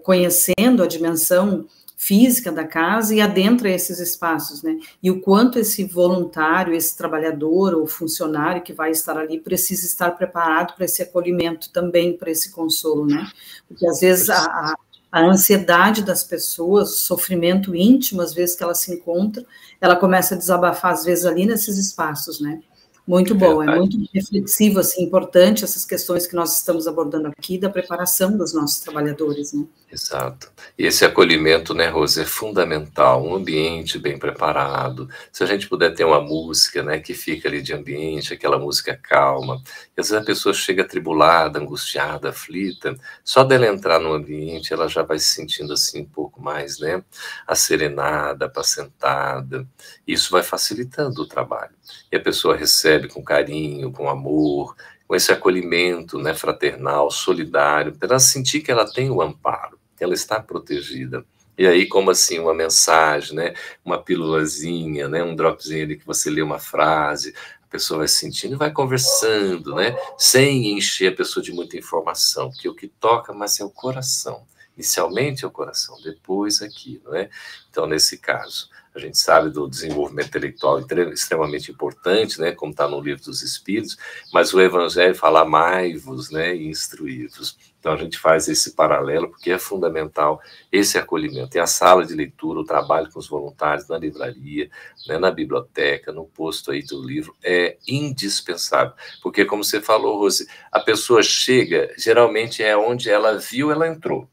B: conhecendo a dimensão física da casa e adentra esses espaços, né? E o quanto esse voluntário, esse trabalhador ou funcionário que vai estar ali precisa estar preparado para esse acolhimento também, para esse consolo, né? Porque às vezes a ansiedade das pessoas, o sofrimento íntimo, às vezes que ela se encontra, ela começa a desabafar, às vezes, ali nesses espaços, né? Muito bom, é muito reflexivo, assim, importante essas questões que nós estamos abordando aqui, da preparação dos nossos trabalhadores, né?
E: Exato. E esse acolhimento, né, Rose, é fundamental, um ambiente bem preparado. Se a gente puder ter uma música, né, que fica ali de ambiente, aquela música calma, e às vezes a pessoa chega atribulada, angustiada, aflita, só dela entrar no ambiente, ela já vai se sentindo assim um pouco mais, né, asserenada, apacentada. Isso vai facilitando o trabalho. E a pessoa recebe com carinho, com amor, com esse acolhimento, né, fraternal, solidário, para ela sentir que ela tem o amparo, que ela está protegida. E aí, como assim, uma mensagem, né, uma pílulazinha, né, um dropzinho ali que você lê uma frase, a pessoa vai sentindo e vai conversando, né, sem encher a pessoa de muita informação, porque o que toca mais é o coração. Inicialmente é o coração, depois aquilo, né? Então, nesse caso, a gente sabe do desenvolvimento intelectual extremamente importante, né, como está no Livro dos Espíritos, mas o Evangelho fala amai-vos, né, e instruí-vos. Então a gente faz esse paralelo porque é fundamental esse acolhimento. E a sala de leitura, o trabalho com os voluntários na livraria, né, na biblioteca, no posto aí do livro, é indispensável. Porque, como você falou, Rose, a pessoa chega, geralmente é onde ela viu, ela entrou.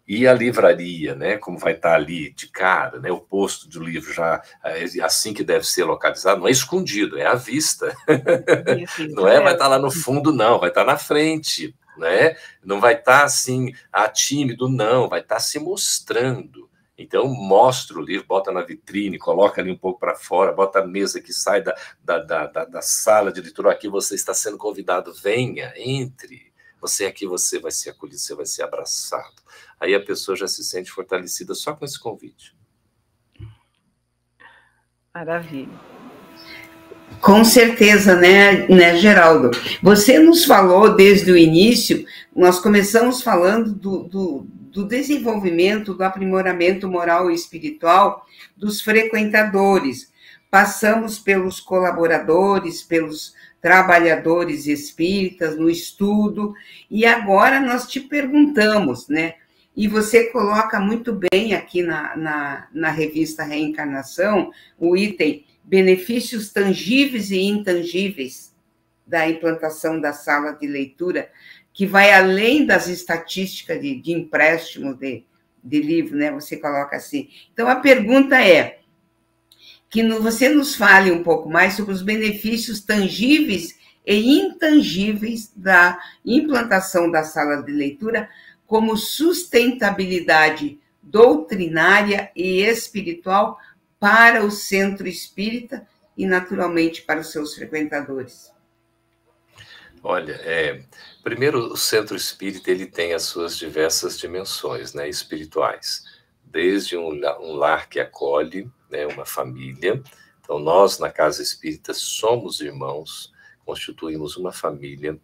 E: E a livraria, né, como vai estar ali de cara, né, o posto do livro já assim que deve ser localizado, não é escondido, é à vista. Isso, não é, vai estar lá no fundo, não, vai estar na frente, né? Não vai estar assim, tímido, não, vai estar se mostrando. Então, mostra o livro, bota na vitrine, coloca ali um pouco para fora, bota a mesa que sai da sala de leitura, aqui você está sendo convidado, venha, entre. Você aqui, você vai ser acolhido, você vai ser abraçado. Aí a pessoa já se sente fortalecida só com esse convite.
D: Maravilha.
C: Com certeza, né, Geraldo? Você nos falou desde o início, nós começamos falando do desenvolvimento, do aprimoramento moral e espiritual dos frequentadores. Passamos pelos colaboradores, pelos trabalhadores espíritas no estudo, e agora nós te perguntamos, né? E você coloca muito bem aqui na revista Reencarnação o item benefícios tangíveis e intangíveis da implantação da sala de leitura, que vai além das estatísticas de empréstimo de livro, né? Você coloca assim. Então, a pergunta é que você nos fale um pouco mais sobre os benefícios tangíveis e intangíveis da implantação da sala de leitura, como sustentabilidade doutrinária e espiritual para o centro espírita e, naturalmente, para os seus frequentadores.
E: Olha, primeiro, o centro espírita ele tem as suas diversas dimensões, né, espirituais. Desde um lar que acolhe, né, uma família. Então, nós, na Casa Espírita, somos irmãos, constituímos uma família.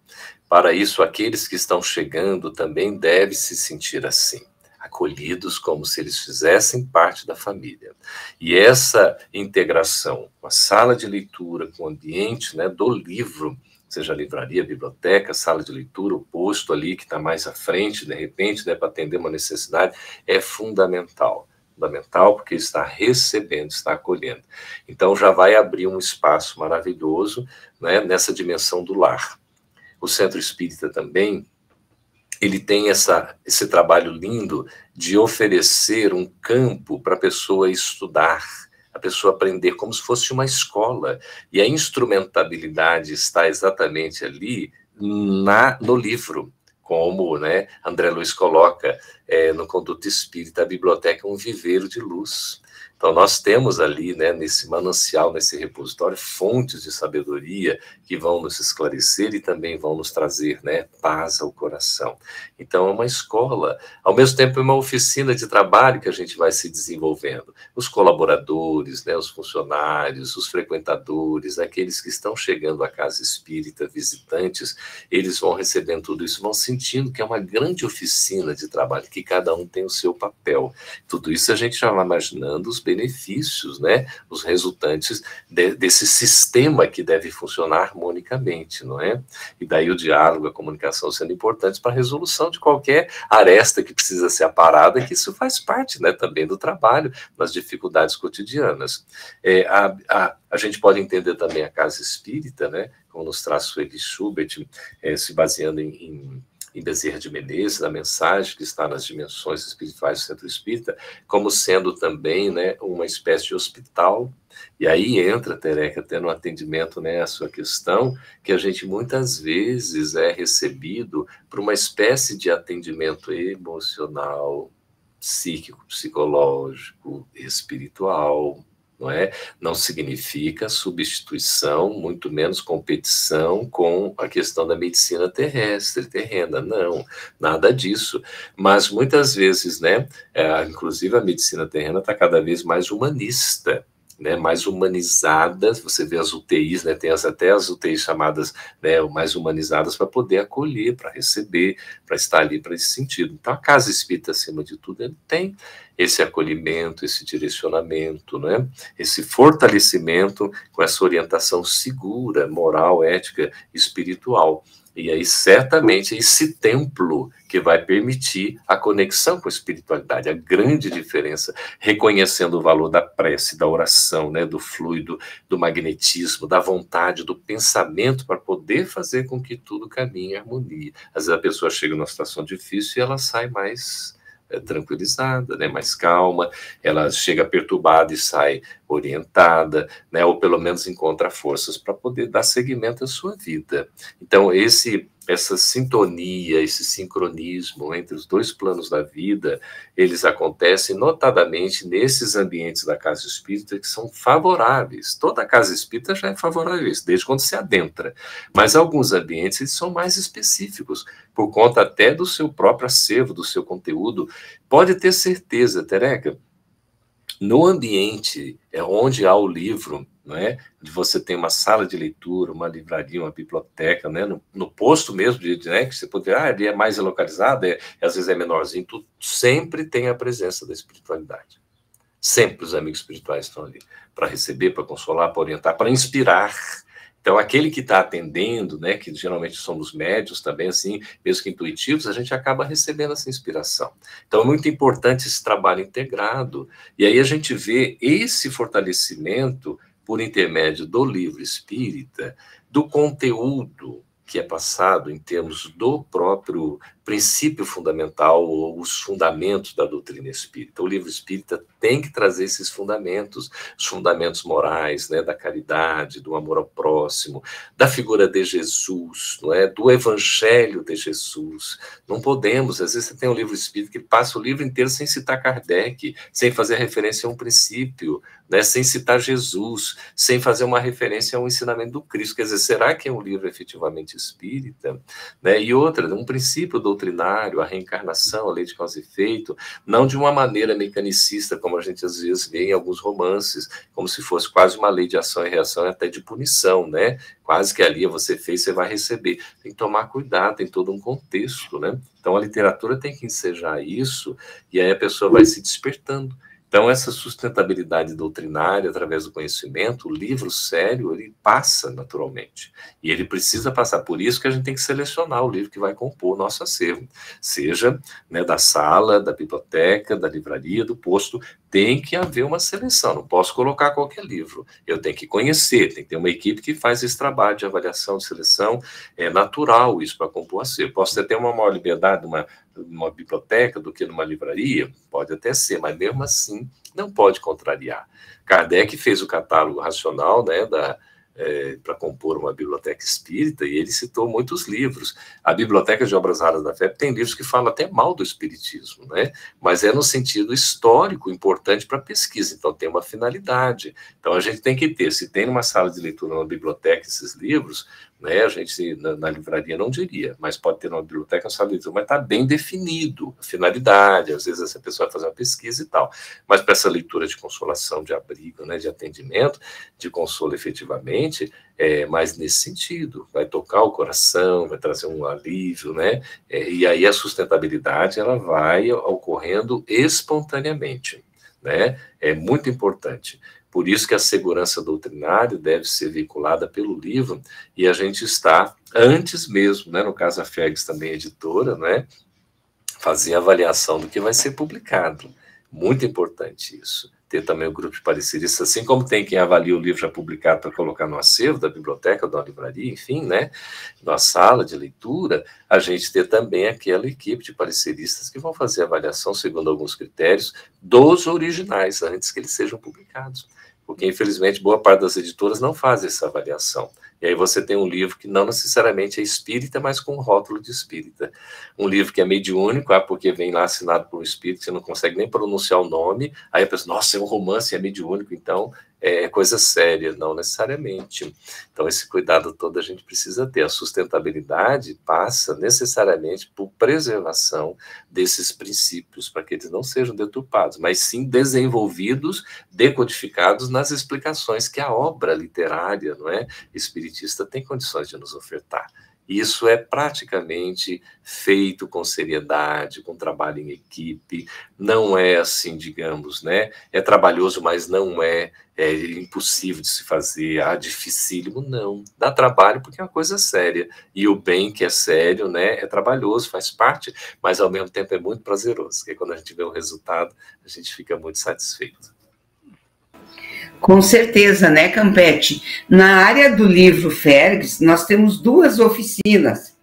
E: Para isso, aqueles que estão chegando também devem se sentir assim, acolhidos como se eles fizessem parte da família. E essa integração com a sala de leitura, com o ambiente, né, do livro, seja livraria, biblioteca, sala de leitura, o posto ali que está mais à frente, de repente, né, para atender uma necessidade, é fundamental. Fundamental porque está recebendo, está acolhendo. Então já vai abrir um espaço maravilhoso, né, nessa dimensão do lar. O Centro Espírita também, ele tem esse trabalho lindo de oferecer um campo para a pessoa estudar, a pessoa aprender como se fosse uma escola. E a instrumentabilidade está exatamente ali no livro, como, né, André Luiz coloca no Conduta Espírita, a biblioteca é um viveiro de luz. Então, nós temos ali, né, nesse manancial, nesse repositório, fontes de sabedoria que vão nos esclarecer e também vão nos trazer, né, paz ao coração. Então, é uma escola, ao mesmo tempo é uma oficina de trabalho que a gente vai se desenvolvendo. Os colaboradores, né, os funcionários, os frequentadores, aqueles que estão chegando à casa espírita, visitantes, eles vão recebendo tudo isso, vão sentindo que é uma grande oficina de trabalho, que cada um tem o seu papel. Tudo isso a gente já vai imaginando os benefícios, né, os resultantes desse sistema que deve funcionar harmonicamente, não é? E daí o diálogo, a comunicação sendo importantes para a resolução de qualquer aresta que precisa ser aparada, que isso faz parte, né, também do trabalho, nas dificuldades cotidianas. A gente pode entender também a casa espírita, né, como nos traz Sueli Schubert, se baseando em Bezerra de Menezes, na mensagem que está nas dimensões espirituais do Centro Espírita, como sendo também, né, uma espécie de hospital. E aí entra, Tereca, tendo um atendimento, né, a sua questão, que a gente muitas vezes é recebido por uma espécie de atendimento emocional, psíquico, psicológico, espiritual, não é? Não significa substituição, muito menos competição com a questão da medicina terrestre, terrena, não, nada disso. Mas muitas vezes, né, inclusive a medicina terrena está cada vez mais humanista, né, mais humanizadas. Você vê as UTIs, né, tem até as UTIs chamadas, né, mais humanizadas, para poder acolher, para receber, para estar ali para esse sentido. Então a casa espírita, acima de tudo, ele tem esse acolhimento, esse direcionamento, né, esse fortalecimento com essa orientação segura, moral, ética, espiritual. E aí, certamente, esse templo que vai permitir a conexão com a espiritualidade, a grande diferença, reconhecendo o valor da prece, da oração, né, do fluido, do magnetismo, da vontade, do pensamento, para poder fazer com que tudo caminhe em harmonia. Às vezes a pessoa chega numa situação difícil e ela sai mais tranquilizada, né, mais calma, ela chega perturbada e sai orientada, né, ou pelo menos encontra forças para poder dar seguimento à sua vida. Então, essa sintonia, esse sincronismo entre os dois planos da vida, eles acontecem notadamente nesses ambientes da casa espírita que são favoráveis. Toda a casa espírita já é favorável a isso, desde quando se adentra. Mas alguns ambientes eles são mais específicos, por conta até do seu próprio acervo, do seu conteúdo. Pode ter certeza, Tereca, no ambiente onde há o livro, não é? De você tem uma sala de leitura, uma livraria, uma biblioteca, né? No posto mesmo, né? Que você pode ver, ele é mais localizado, às vezes é menorzinho, tudo, sempre tem a presença da espiritualidade. Sempre os amigos espirituais estão ali para receber, para consolar, para orientar, para inspirar. Então, aquele que está atendendo, né, que geralmente somos médios também, assim, mesmo que intuitivos, a gente acaba recebendo essa inspiração. Então, é muito importante esse trabalho integrado. E aí a gente vê esse fortalecimento por intermédio do livro espírita, do conteúdo que é passado em termos do próprio princípio fundamental ou os fundamentos da doutrina espírita. O livro espírita tem que trazer esses fundamentos, os fundamentos morais, né, da caridade, do amor ao próximo, da figura de Jesus, não é, do evangelho de Jesus. Não podemos, às vezes você tem um livro espírita que passa o livro inteiro sem citar Kardec, sem fazer referência a um princípio, né, sem citar Jesus, sem fazer uma referência a um ensinamento do Cristo. Quer dizer, será que é um livro efetivamente espírita? Né? E outra, um princípio doutrinário, a reencarnação, a lei de causa e efeito, não de uma maneira mecanicista, como a gente às vezes vê em alguns romances, como se fosse quase uma lei de ação e reação, até de punição, né? Quase que ali você fez, você vai receber. Tem que tomar cuidado, tem todo um contexto, né? Então a literatura tem que ensejar isso, e aí a pessoa vai se despertando. Então, essa sustentabilidade doutrinária, através do conhecimento, o livro sério, ele passa naturalmente. E ele precisa passar. Por isso que a gente tem que selecionar o livro que vai compor o nosso acervo. Seja, né, da sala, da biblioteca, da livraria, do posto, tem que haver uma seleção, não posso colocar qualquer livro, eu tenho que conhecer, tem que ter uma equipe que faz esse trabalho de avaliação, de seleção, é natural isso para compor acervo. Posso ter uma maior liberdade numa biblioteca do que numa livraria? Pode até ser, mas mesmo assim não pode contrariar. Kardec fez o catálogo racional, né, para compor uma biblioteca espírita, e ele citou muitos livros. A Biblioteca de Obras Raras da Fé tem livros que falam até mal do espiritismo, né? Mas é no sentido histórico importante para a pesquisa, então tem uma finalidade. Então a gente tem que ter, se tem uma sala de leitura, uma biblioteca, esses livros, né, a gente na livraria não diria, mas pode ter uma biblioteca, uma sala de leitura, mas está bem definido a finalidade, às vezes essa pessoa vai fazer uma pesquisa e tal, mas para essa leitura de consolação, de abrigo, né, de atendimento, de consolo efetivamente, mas nesse sentido, vai tocar o coração, vai trazer um alívio, né, e aí a sustentabilidade ela vai ocorrendo espontaneamente, né, é muito importante. Por isso que a segurança doutrinária deve ser veiculada pelo livro, e a gente está, antes mesmo, né, no caso a Fergus também é editora, né, fazer a avaliação do que vai ser publicado. Muito importante isso. Ter também o grupo de pareceristas, assim como tem quem avalia o livro já publicado para colocar no acervo da biblioteca, da livraria, enfim, né, na sala de leitura, a gente ter também aquela equipe de pareceristas que vão fazer a avaliação segundo alguns critérios dos originais, antes que eles sejam publicados. Porque, infelizmente, boa parte das editoras não faz essa avaliação. E aí você tem um livro que não necessariamente é espírita, mas com rótulo de espírita. Um livro que é mediúnico, porque vem lá assinado por um espírito, você não consegue nem pronunciar o nome, aí a pessoa, nossa, é um romance, é mediúnico, então é coisa séria. Não necessariamente. Então, esse cuidado todo a gente precisa ter. A sustentabilidade passa necessariamente por preservação desses princípios, para que eles não sejam deturpados, mas sim desenvolvidos, decodificados nas explicações que a obra literária, não é, espiritista tem condições de nos ofertar. Isso é praticamente feito com seriedade, com trabalho em equipe, não é assim, digamos, né? É trabalhoso, mas não é impossível de se fazer, dificílimo, não. Dá trabalho porque é uma coisa séria. E o bem que é sério, né, é trabalhoso, faz parte, mas ao mesmo tempo é muito prazeroso, porque quando a gente vê o resultado, a gente fica muito satisfeito.
C: Com certeza, né, Campete? Na área do livro Fergus, nós temos 2 oficinas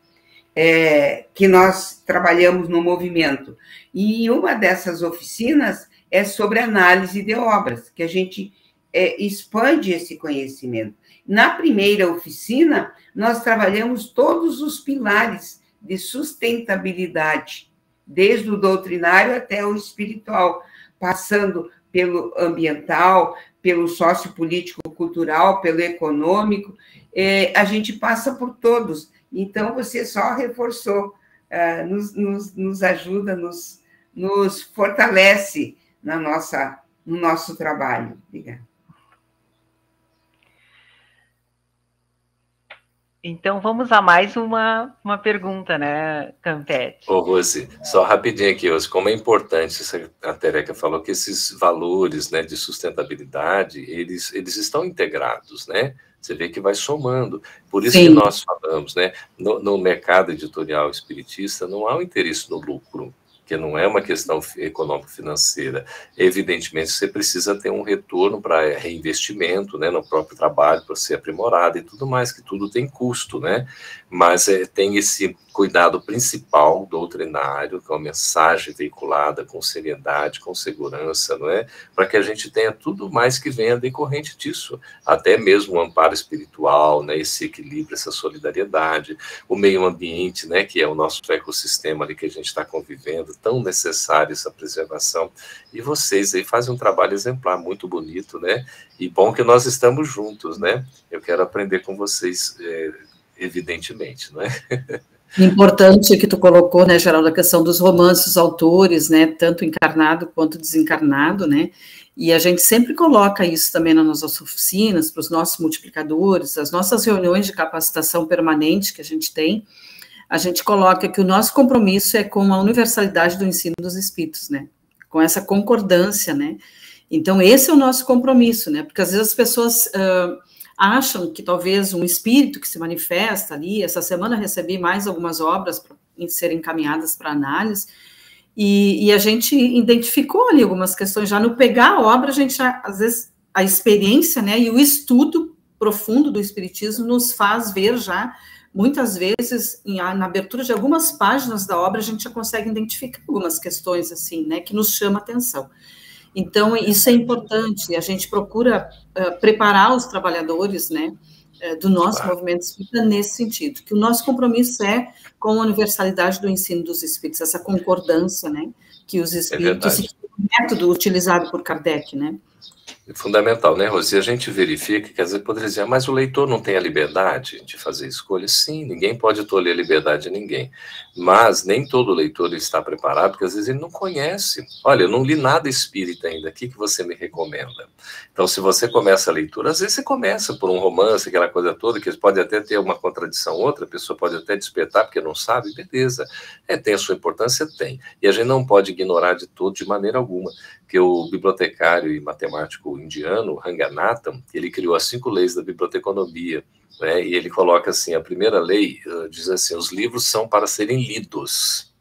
C: que nós trabalhamos no movimento. E uma dessas oficinas é sobre análise de obras, que a gente expande esse conhecimento. Na primeira oficina, nós trabalhamos todos os pilares de sustentabilidade, desde o doutrinário até o espiritual, passando pelo ambiental, pelo sociopolítico-cultural, pelo econômico, a gente passa por todos. Então, você só reforçou, nos ajuda, nos fortalece no nosso trabalho. Obrigada.
D: Então, vamos a mais uma pergunta, né, Campete?
E: Ô, Rose, só rapidinho aqui, Rose, como é importante, a Tereca falou que esses valores, né, de sustentabilidade, eles estão integrados, né? Você vê que vai somando. Por isso Sim. que nós falamos, né, no mercado editorial espiritista não há um interesse no lucro, que não é uma questão econômico-financeira. Evidentemente, você precisa ter um retorno para reinvestimento, né, no próprio trabalho, para ser aprimorado e tudo mais, que tudo tem custo, né? Mas tem esse cuidado principal doutrinário, com a mensagem veiculada com seriedade, com segurança, não é? Para que a gente tenha tudo mais que venha decorrente disso, até mesmo o amparo espiritual, né, esse equilíbrio, essa solidariedade, o meio ambiente, né, que é o nosso ecossistema ali que a gente está convivendo, tão necessário essa preservação, e vocês aí fazem um trabalho exemplar, muito bonito, né, e bom que nós estamos juntos, né, eu quero aprender com vocês, evidentemente, não é?
B: Importante que tu colocou, né, Geraldo, a questão dos romances, autores, né, tanto encarnado quanto desencarnado, né, e a gente sempre coloca isso também nas nossas oficinas, para os nossos multiplicadores, as nossas reuniões de capacitação permanente que a gente coloca que o nosso compromisso é com a universalidade do ensino dos espíritos, né, com essa concordância, né, então esse é o nosso compromisso, né, porque às vezes as pessoas acham que talvez um espírito que se manifesta ali, essa semana recebi mais algumas obras para serem encaminhadas para análise, E a gente identificou ali algumas questões, já no pegar a obra, a gente já, às vezes, a experiência, né, e o estudo profundo do Espiritismo nos faz ver já, muitas vezes, na abertura de algumas páginas da obra, a gente já consegue identificar algumas questões, assim, né, que nos chama a atenção. Então, isso é importante, a gente procura preparar os trabalhadores, né, do nosso movimento espírita nesse sentido, que o nosso compromisso é com a universalidade do ensino dos espíritos, essa concordância, né, que os espíritos, o método utilizado por Kardec, né.
E: É fundamental, né, Rosi? A gente verifica que às vezes poderia dizer, mas o leitor não tem a liberdade de fazer escolhas? Sim, ninguém pode tolher a liberdade a ninguém, mas nem todo leitor está preparado, porque às vezes ele não conhece. Olha, eu não li nada espírita ainda, o que você me recomenda? Então, se você começa a leitura, às vezes você começa por um romance, aquela coisa toda, que pode até ter uma contradição, outra a pessoa pode até despertar, porque não sabe, beleza. Tem a sua importância? Tem. E a gente não pode ignorar de tudo, de maneira alguma, que o bibliotecário e matemático indiano, Ranganatham, ele criou as 5 leis da biblioteconomia, né? E ele coloca assim, a primeira lei diz assim, os livros são para serem lidos.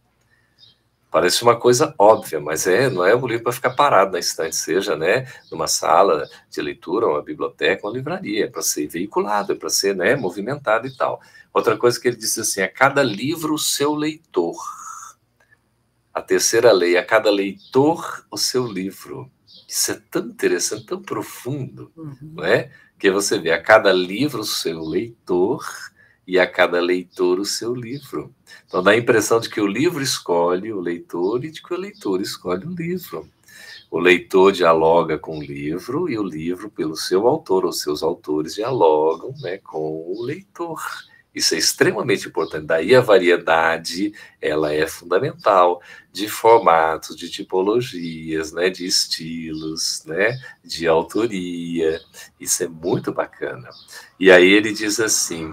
E: Parece uma coisa óbvia, mas não é um livro para ficar parado na estante, seja, né, numa sala de leitura, uma biblioteca, uma livraria, é para ser veiculado, é para ser, né, movimentado e tal. Outra coisa que ele diz assim, a cada livro o seu leitor. A terceira lei, a cada leitor o seu livro. Isso é tão interessante, tão profundo, não é? Que você vê a cada livro o seu leitor e a cada leitor o seu livro. Então dá a impressão de que o livro escolhe o leitor e de que o leitor escolhe o livro. O leitor dialoga com o livro e o livro, pelo seu autor, ou seus autores dialogam, né, com o leitor. Isso é extremamente importante. Daí a variedade, ela é fundamental, de formatos, de tipologias, né, de estilos, né, de autoria. Isso é muito bacana. E aí ele diz assim,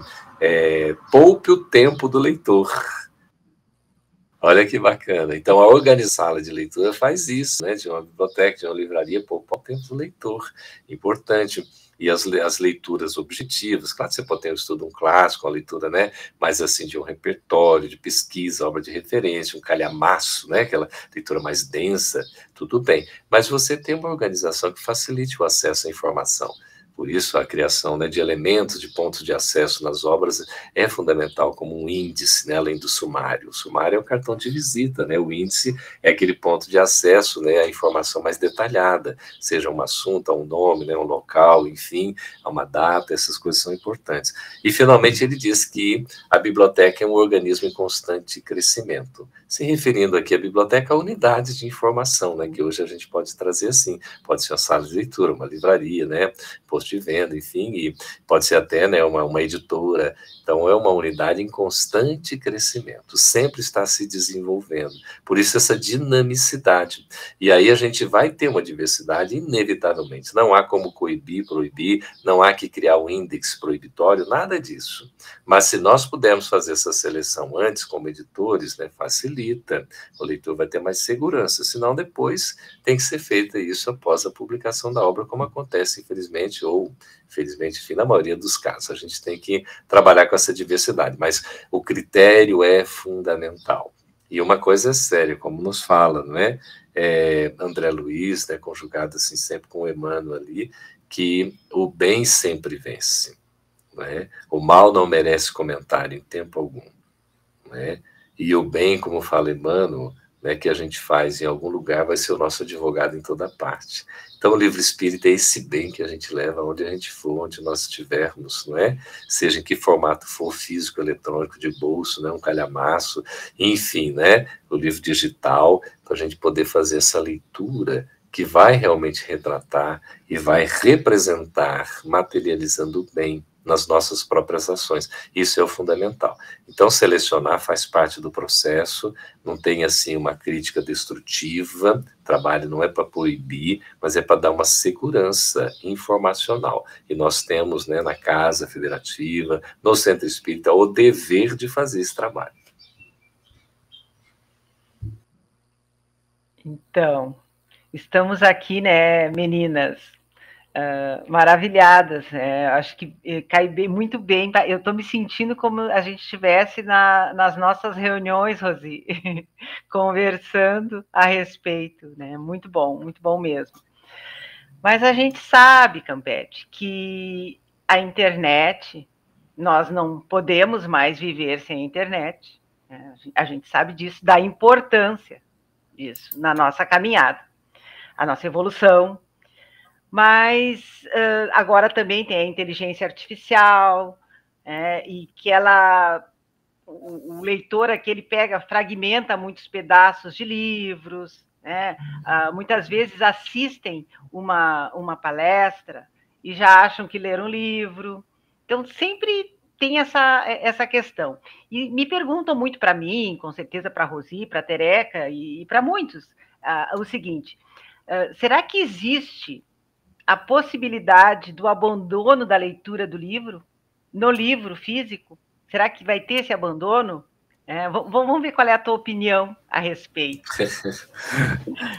E: poupe o tempo do leitor. Olha que bacana. Então, a organizá-la de leitura faz isso, né, de uma biblioteca, de uma livraria, poupa o tempo do leitor. Importante. E as leituras objetivas, claro que você pode ter um estudo, um clássico, uma leitura, né, mais assim, de um repertório, de pesquisa, obra de referência, um calhamaço, né, aquela leitura mais densa, tudo bem. Mas você tem uma organização que facilite o acesso à informação. Por isso, a criação, né, de elementos, de pontos de acesso nas obras é fundamental, como um índice, né, além do sumário. O sumário é o cartão de visita, né, o índice é aquele ponto de acesso, né, à informação mais detalhada, seja um assunto, a um nome, né, um local, enfim, a uma data, essas coisas são importantes. E, finalmente, ele diz que a biblioteca é um organismo em constante crescimento, se referindo aqui à biblioteca, a unidade de informação, né, que hoje a gente pode trazer assim, pode ser uma sala de leitura, uma livraria, né, posto de venda, enfim, e pode ser até, né, uma editora. Então, é uma unidade em constante crescimento, sempre está se desenvolvendo. Por isso, essa dinamicidade. E aí a gente vai ter uma diversidade, inevitavelmente. Não há como coibir, proibir, não há que criar um índice proibitório, nada disso. Mas se nós pudermos fazer essa seleção antes, como editores, né, facilita, o leitor vai ter mais segurança, senão depois tem que ser feita isso após a publicação da obra, como acontece, infelizmente, ou felizmente, enfim, na maioria dos casos. A gente tem que trabalhar com essa diversidade, mas o critério é fundamental. E uma coisa é séria, como nos fala, não é? André Luiz, né, conjugado assim sempre com o Emmanuel ali, que o bem sempre vence. Né? O mal não merece comentário em tempo algum. Né? E o bem, como fala Emmanuel, né, que a gente faz em algum lugar, vai ser o nosso advogado em toda parte. Então, o livro espírita é esse bem que a gente leva onde a gente for, onde nós estivermos, não é? Seja em que formato for, físico, eletrônico, de bolso, né, um calhamaço, enfim, né, o livro digital, para a gente poder fazer essa leitura que vai realmente retratar e vai representar, materializando o bem nas nossas próprias ações. Isso é o fundamental. Então, selecionar faz parte do processo, não tem, assim, uma crítica destrutiva, trabalho não é para proibir, mas é para dar uma segurança informacional. E nós temos, né, na Casa Federativa, no Centro Espírita, o dever de fazer esse trabalho.
D: Então, estamos aqui, né, meninas, maravilhadas. Acho que cai muito bem. Eu estou me sentindo como a gente estivesse nas nossas reuniões, Rosi, conversando a respeito, né? Muito bom mesmo. Mas a gente sabe, Campete, que a internet, nós não podemos mais viver sem a internet. Né? A gente sabe disso, da importância disso na nossa caminhada, a nossa evolução. Mas agora também tem a inteligência artificial, e que o leitor aqui, ele fragmenta muitos pedaços de livros, né? Muitas vezes assistem uma palestra e já acham que leram um livro. Então, sempre tem essa questão. E me perguntam muito para mim, com certeza para a Rosi, para a Tereca e para muitos, o seguinte: será que existe a possibilidade do abandono da leitura do livro, no livro físico? Será que vai ter esse abandono? Vamos ver qual é a tua opinião a respeito.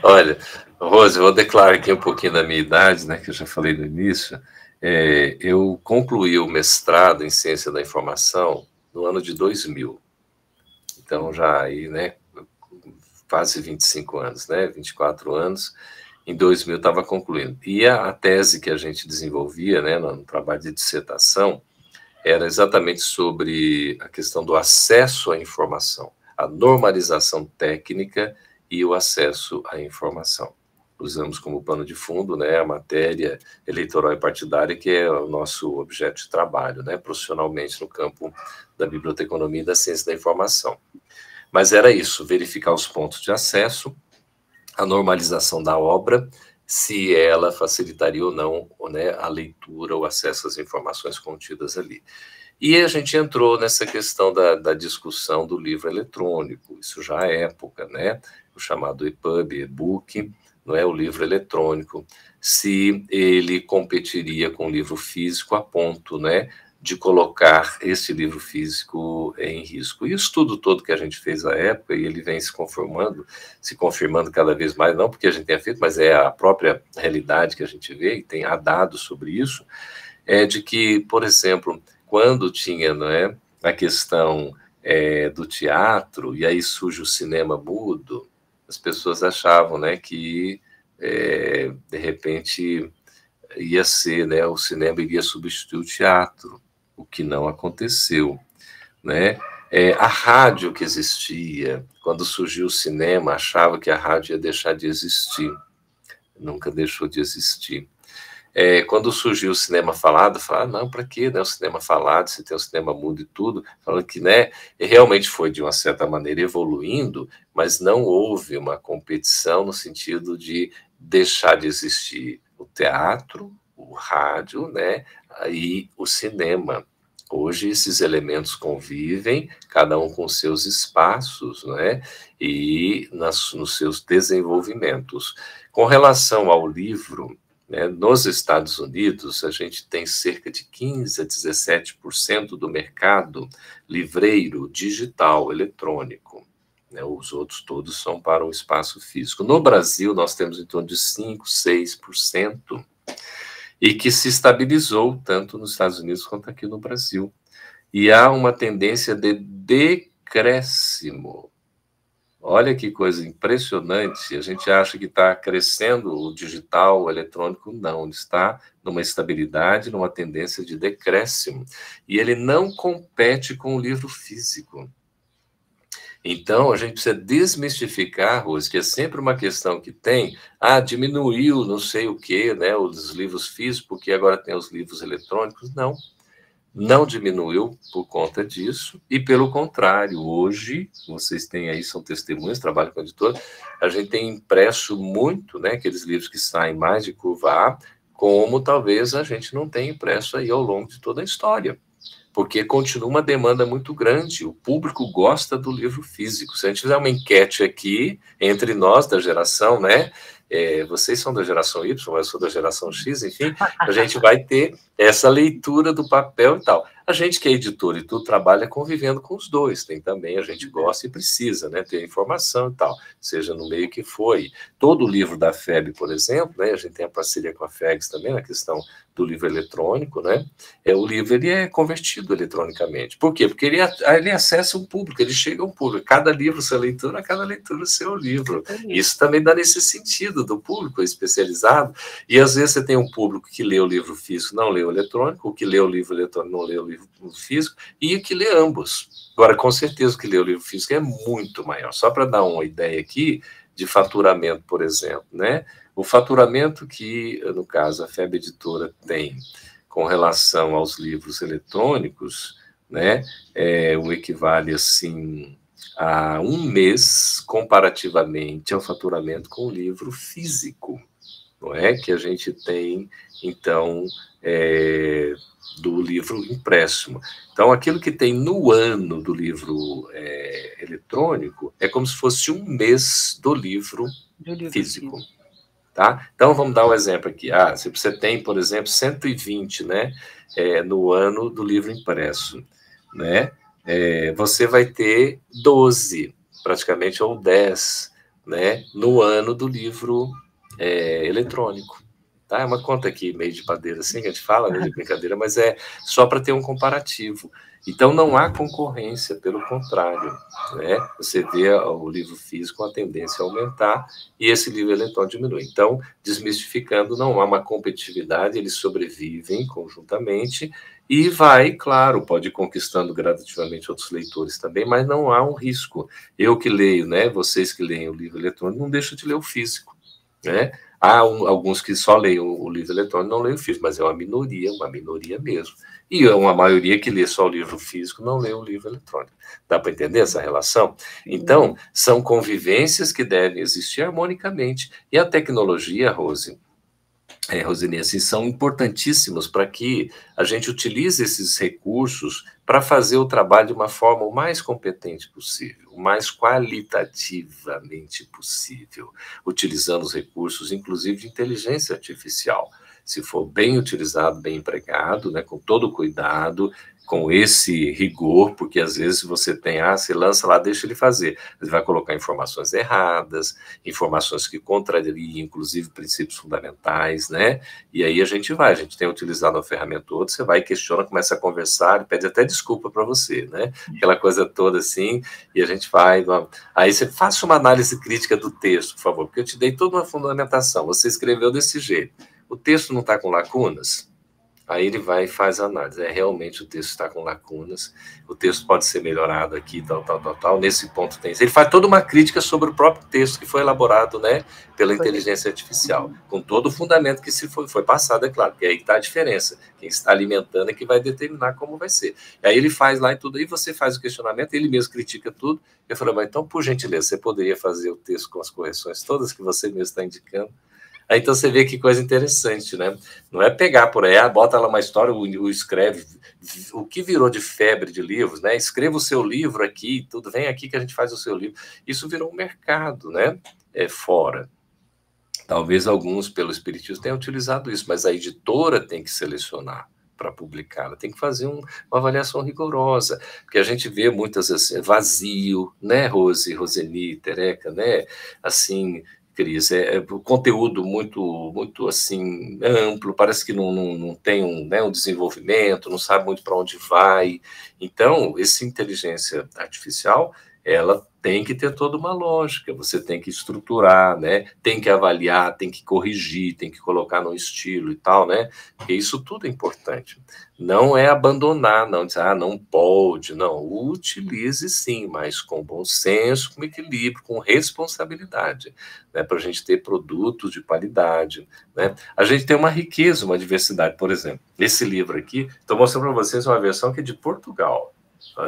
E: Olha, Rose, eu vou declarar aqui um pouquinho da minha idade, né, que eu já falei no início. Eu concluí o mestrado em Ciência da Informação no ano de 2000. Então, já aí, né, quase 25 anos, né, 24 anos. Em 2000 estava concluindo. E a tese que a gente desenvolvia, né, no trabalho de dissertação, era exatamente sobre a questão do acesso à informação, a normalização técnica e o acesso à informação. Usamos como pano de fundo, né, a matéria eleitoral e partidária, que é o nosso objeto de trabalho, né, profissionalmente no campo da biblioteconomia e da ciência da informação. Mas era isso, verificar os pontos de acesso, a normalização da obra, se ela facilitaria ou não, né, a leitura, o acesso às informações contidas ali. E a gente entrou nessa questão da discussão do livro eletrônico, isso já é época, né, o chamado EPUB, e-book, não é, o livro eletrônico, se ele competiria com o livro físico a ponto, né, de colocar esse livro físico em risco. E o estudo todo que a gente fez à época, e ele vem se confirmando cada vez mais, não porque a gente tenha feito, mas é a própria realidade que a gente vê, e tem dados sobre isso, é de que, por exemplo, quando tinha, não é, a questão do teatro, e aí surge o cinema mudo, as pessoas achavam, né, que, de repente, ia ser, né, o cinema iria substituir o teatro, o que não aconteceu, né? A rádio que existia, quando surgiu o cinema, achava que a rádio ia deixar de existir, nunca deixou de existir. Quando surgiu o cinema falado, falaram, não, para quê, né, o cinema falado, se tem o cinema mudo e tudo, falando que, né, realmente foi, de uma certa maneira, evoluindo, mas não houve uma competição no sentido de deixar de existir o teatro, o rádio, né, e o cinema. Hoje esses elementos convivem, cada um com seus espaços, né, e nos seus desenvolvimentos. Com relação ao livro, né, nos Estados Unidos, a gente tem cerca de 15% a 17% do mercado livreiro digital, eletrônico. Né, os outros todos são para o espaço físico. No Brasil, nós temos em torno de 5%, 6%, e que se estabilizou tanto nos Estados Unidos quanto aqui no Brasil. E há uma tendência de decréscimo. Olha que coisa impressionante, a gente acha que está crescendo o digital, o eletrônico, não, ele está numa estabilidade, numa tendência de decréscimo. E ele não compete com o livro físico. Então, a gente precisa desmistificar, Rose, que é sempre uma questão que tem, diminuiu não sei o quê, né, os livros físicos, porque agora tem os livros eletrônicos. Não diminuiu por conta disso, e pelo contrário, hoje, vocês têm aí, são testemunhas, trabalham com editor, a gente tem impresso muito, né, aqueles livros que saem mais de curva A, como talvez a gente não tenha impresso aí ao longo de toda a história. Porque continua uma demanda muito grande, o público gosta do livro físico. Se a gente fizer uma enquete aqui, entre nós da geração, né, vocês são da geração Y, eu sou da geração X, enfim, a gente vai ter essa leitura do papel e tal. A gente que é editor e tudo trabalha convivendo com os dois, tem também, a gente gosta e precisa, né, ter informação e tal, seja no meio que foi. Todo o livro da FEB, por exemplo, né, a gente tem a parceria com a FEGS também na questão do livro eletrônico, né, o livro ele é convertido eletronicamente. Por quê? Porque ele acessa um público, ele chega a um público. Cada livro sua leitura, cada leitura seu livro. Isso também dá nesse sentido do público especializado, e às vezes você tem um público que lê o livro físico, não lê o eletrônico, o que lê o livro eletrônico, não lê o livro físico, e o que lê ambos. Agora, com certeza, o que lê o livro físico é muito maior. Só para dar uma ideia aqui de faturamento, por exemplo, né? O faturamento que, no caso, a FEB Editora tem com relação aos livros eletrônicos, né, o equivale, assim, a um mês, comparativamente ao faturamento com o livro físico, não é? Que a gente tem, então, do livro impresso. Então, aquilo que tem no ano do livro eletrônico é como se fosse um mês do livro físico. Tá? Então, vamos dar um exemplo aqui. Se você tem, por exemplo, 120, né, no ano do livro impresso, né, você vai ter 12, praticamente, ou 10, né, no ano do livro eletrônico. Tá? É uma conta aqui meio de padeira, assim, que a gente fala, né, de brincadeira, mas é só para ter um comparativo. Então, não há concorrência, pelo contrário, né? Você vê o livro físico com a tendência a aumentar e esse livro eletrônico diminui. Então, desmistificando, não há uma competitividade, eles sobrevivem conjuntamente e vai, claro, pode ir conquistando gradativamente outros leitores também, mas não há um risco. Eu que leio, né? Vocês que leem o livro eletrônico, não deixam de ler o físico, né? Há alguns que só leem o livro eletrônico, não leem o físico, mas é uma minoria mesmo. E uma maioria que lê só o livro físico não lê o livro eletrônico. Dá para entender essa relação? Então, são convivências que devem existir harmonicamente. E a tecnologia, Roseni, assim, são importantíssimos para que a gente utilize esses recursos para fazer o trabalho de uma forma o mais competente possível, o mais qualitativamente possível, utilizando os recursos, inclusive de inteligência artificial. Se for bem utilizado, bem empregado, né, com todo o cuidado, com esse rigor, porque às vezes você tem, você lança lá, deixa ele fazer. Ele vai colocar informações erradas, informações que contrariam, inclusive, princípios fundamentais, né? E aí a gente tem utilizado a ferramenta outra, você vai, questiona, começa a conversar, ele pede até desculpa para você, né? Aquela coisa toda assim, e a gente vai... Aí você faça uma análise crítica do texto, por favor, porque eu te dei toda uma fundamentação, você escreveu desse jeito. O texto não está com lacunas? Aí ele vai e faz a análise. Realmente o texto está com lacunas, o texto pode ser melhorado aqui, tal, nesse ponto tem. Ele faz toda uma crítica sobre o próprio texto que foi elaborado, né, pela inteligência artificial, com todo o fundamento que foi passado, é claro, porque aí está a diferença. Quem está alimentando é que vai determinar como vai ser. E aí ele faz lá e tudo, aí você faz o questionamento, ele mesmo critica tudo. Eu falei, mas então, por gentileza, você poderia fazer o texto com as correções todas que você mesmo está indicando? Aí, então você vê que coisa interessante, né? Não é pegar por aí, bota lá uma história, o escreve, o que virou de febre de livros, né? Escreva o seu livro aqui, tudo, vem aqui que a gente faz o seu livro. Isso virou um mercado, né? Fora. Talvez alguns, pelo espiritismo, tenham utilizado isso, mas a editora tem que selecionar para publicar, ela tem que fazer uma avaliação rigorosa, porque a gente vê muitas assim, vazio, né, Roseni, Tereca, né? Assim... Cris, um conteúdo muito assim, amplo, parece que não tem um desenvolvimento, não sabe muito para onde vai. Então, essa inteligência artificial, ela tem que ter toda uma lógica, você tem que estruturar, né? Tem que avaliar, tem que corrigir, tem que colocar no estilo e tal, né? Porque isso tudo é importante. Não é abandonar, não dizer, não pode, não. Utilize sim, mas com bom senso, com equilíbrio, com responsabilidade, né? Para a gente ter produtos de qualidade, né? A gente tem uma riqueza, uma diversidade, por exemplo. Esse livro aqui, estou mostrando para vocês uma versão que é de Portugal.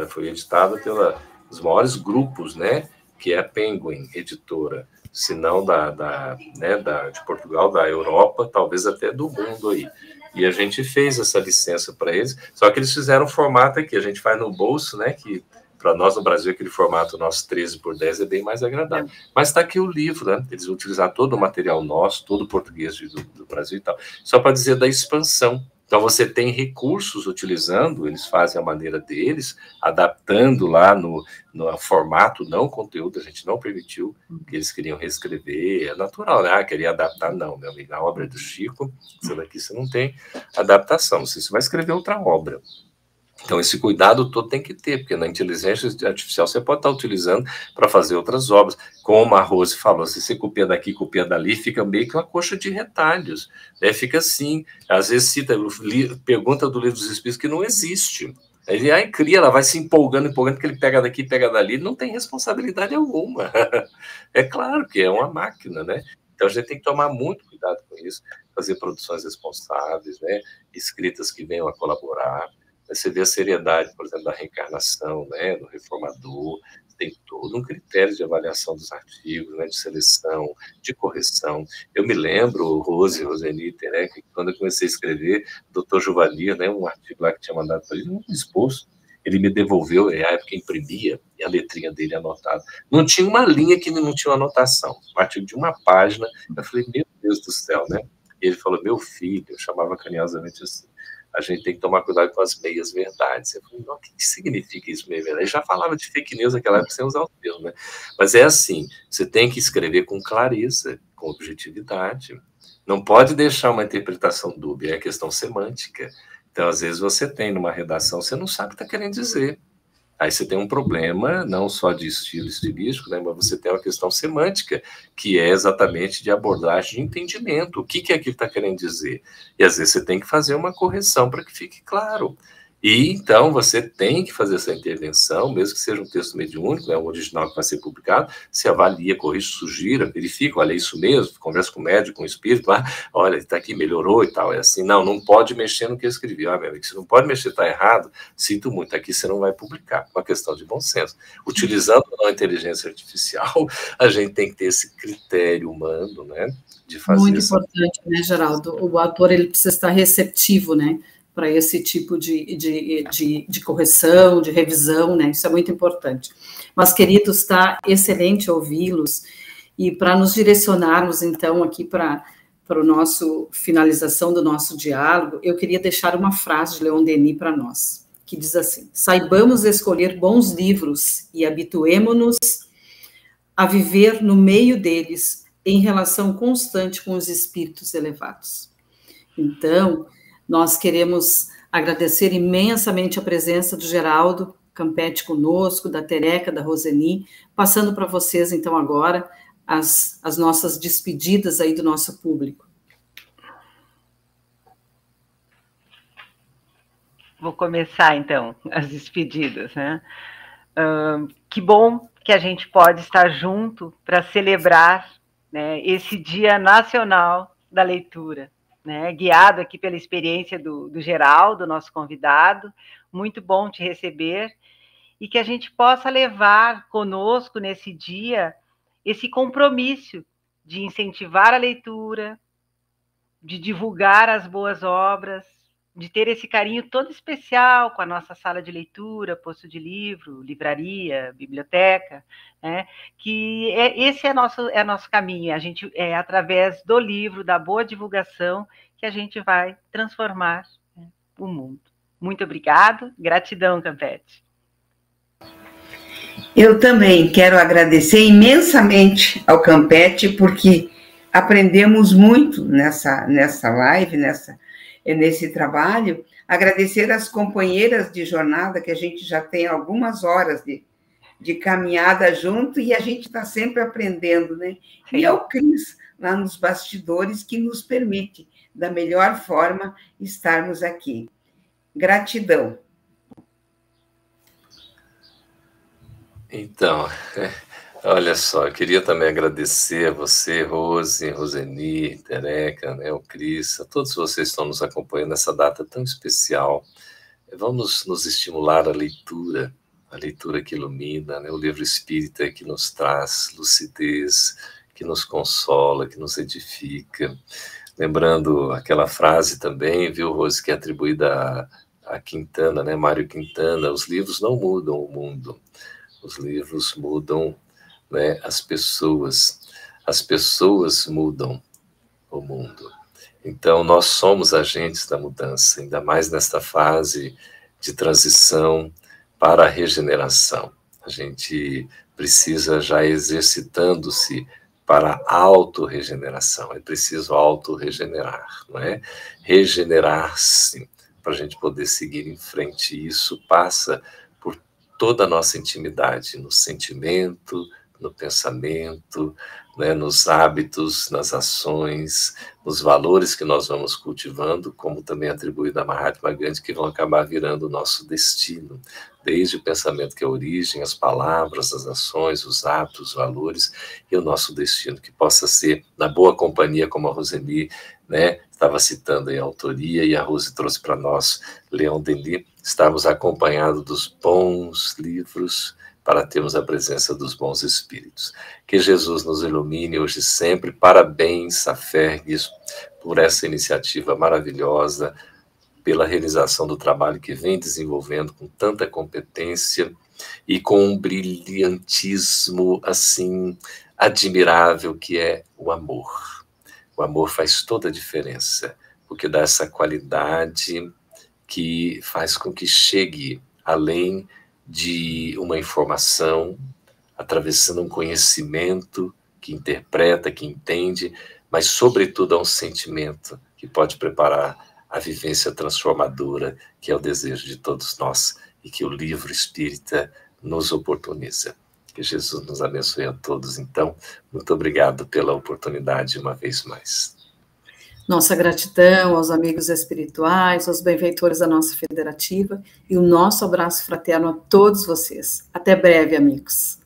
E: Foi editada pelos maiores grupos, né, que é a Penguin Editora, se não de Portugal, da Europa, talvez até do mundo aí. E a gente fez essa licença para eles, só que eles fizeram um formato aqui, a gente faz no bolso, né, que para nós no Brasil aquele formato nosso 13x10 é bem mais agradável. Mas está aqui o livro, né, eles vão utilizar todo o material nosso, todo o português do Brasil e tal, só para dizer da expansão, Então, você tem recursos utilizando, eles fazem a maneira deles, adaptando lá no formato, não conteúdo, a gente não permitiu, que eles queriam reescrever, é natural, né? Queria adaptar, não, meu amigo, a obra é do Chico, isso daqui você não tem adaptação, você vai escrever outra obra. Então, esse cuidado todo tem que ter, porque na inteligência artificial você pode estar utilizando para fazer outras obras. Como a Rose falou, se você copia daqui, copia dali, fica meio que uma coxa de retalhos. Né? Fica assim. Às vezes cita pergunta do Livro dos Espíritos que não existe. Ele aí cria, ela vai se empolgando, porque ele pega daqui, pega dali, não tem responsabilidade alguma. É claro que é uma máquina, né? Então, a gente tem que tomar muito cuidado com isso, fazer produções responsáveis, né? Escritas que venham a colaborar. Você vê a seriedade, por exemplo, da reencarnação, né, do reformador, tem todo um critério de avaliação dos artigos, né, de seleção, de correção. Eu me lembro, Roseni, Tereka, que quando eu comecei a escrever, o Dr. Juvalir, né, um artigo lá que tinha mandado para ele, um esposo, ele me devolveu, na época imprimia, e a letrinha dele anotada. Não tinha uma linha que não tinha uma anotação, um artigo de uma página. Eu falei, meu Deus do céu, né? E ele falou, meu filho, eu chamava carinhosamente assim, a gente tem que tomar cuidado com as meias-verdades. Eu falei, não, o que significa isso, meia-verdade? Eu já falava de fake news naquela época sem usar o termo, né? Mas é assim, você tem que escrever com clareza, com objetividade. Não pode deixar uma interpretação dúbia, é questão semântica. Então, às vezes, você tem numa redação, você não sabe o que está querendo dizer. Aí você tem um problema, não só de estilo estilístico, né, mas você tem uma questão semântica, que é exatamente de abordagem de entendimento. O que é aquilo que está querendo dizer? E às vezes você tem que fazer uma correção para que fique claro. E então você tem que fazer essa intervenção, mesmo que seja um texto mediúnico, né, um original que vai ser publicado, se avalia, corrige, sugira, verifica, olha, é isso mesmo, conversa com o médico, com o espírito, olha, está aqui, melhorou e tal. É assim, não pode mexer no que eu escrevi. Meu amigo, se não pode mexer, está errado, sinto muito, aqui você não vai publicar. Uma questão de bom senso. Utilizando a inteligência artificial, a gente tem que ter esse critério humano, né, de fazer.
B: Muito importante, né, Geraldo? O autor, ele precisa estar receptivo, né, para esse tipo de correção, de revisão, né? Isso é muito importante. Mas, queridos, está excelente ouvi-los, e para nos direcionarmos, então, aqui para a nossa finalização do nosso diálogo, eu queria deixar uma frase de Leon Denis para nós, que diz assim: saibamos escolher bons livros e habituemo-nos a viver no meio deles, em relação constante com os espíritos elevados. Então, nós queremos agradecer imensamente a presença do Geraldo Campetti conosco, da Tereka, da Roseni, passando para vocês, então, agora, as nossas despedidas aí do nosso público.
D: Vou começar, então, as despedidas, né? Que bom que a gente pode estar junto para celebrar, né, esse Dia Nacional da Leitura. Né, guiado aqui pela experiência do Geraldo, nosso convidado, muito bom te receber, e que a gente possa levar conosco nesse dia esse compromisso de incentivar a leitura, de divulgar as boas obras, de ter esse carinho todo especial com a nossa sala de leitura, posto de livro, livraria, biblioteca, né? Que esse é nosso caminho, a gente é através do livro, da boa divulgação, que a gente vai transformar, né, o mundo. Muito obrigado, gratidão, Campetti.
C: Eu também quero agradecer imensamente ao Campetti, porque aprendemos muito nessa live, nesse trabalho. Agradecer às companheiras de jornada, que a gente já tem algumas horas de caminhada junto, e a gente está sempre aprendendo, né? Sim. E ao Cris, lá nos bastidores, que nos permite, da melhor forma, estarmos aqui. Gratidão.
E: Então, olha só, eu queria também agradecer a você, Rose, Roseni, Tereka, né, o Cris, a todos vocês que estão nos acompanhando nessa data tão especial. Vamos nos estimular a leitura que ilumina, né, o livro espírita que nos traz lucidez, que nos consola, que nos edifica. Lembrando aquela frase também, viu, Rose, que é atribuída a Quintana, né, Mário Quintana: os livros não mudam o mundo. Os livros mudam, né, as pessoas mudam o mundo. Então, nós somos agentes da mudança, ainda mais nesta fase de transição para a regeneração. A gente precisa já exercitando-se para a autorregeneração. É preciso autorregenerar, não é? Regenerar-se para a gente poder seguir em frente. E isso passa por toda a nossa intimidade, no sentimento, no pensamento, né, nos hábitos, nas ações, nos valores que nós vamos cultivando, como também atribuído a Mahatma Gandhi, que vão acabar virando o nosso destino, desde o pensamento que é a origem, as palavras, as ações, os hábitos, os valores, e o nosso destino, que possa ser na boa companhia, como a Roseni, né, estava citando aí a autoria, e a Rose trouxe para nós Leon Denis, estarmos acompanhados dos bons livros, para termos a presença dos bons espíritos. Que Jesus nos ilumine hoje e sempre. Parabéns a Fergus por essa iniciativa maravilhosa, pela realização do trabalho que vem desenvolvendo com tanta competência e com um brilhantismo assim admirável, que é o amor. O amor faz toda a diferença, porque dá essa qualidade que faz com que chegue além de uma informação, atravessando um conhecimento que interpreta, que entende, mas sobretudo a um sentimento que pode preparar a vivência transformadora, que é o desejo de todos nós e que o livro espírita nos oportuniza. Que Jesus nos abençoe a todos, então. Muito obrigado pela oportunidade uma vez mais.
B: Nossa gratidão aos amigos espirituais, aos benfeitores da nossa federativa e o nosso abraço fraterno a todos vocês. Até breve, amigos.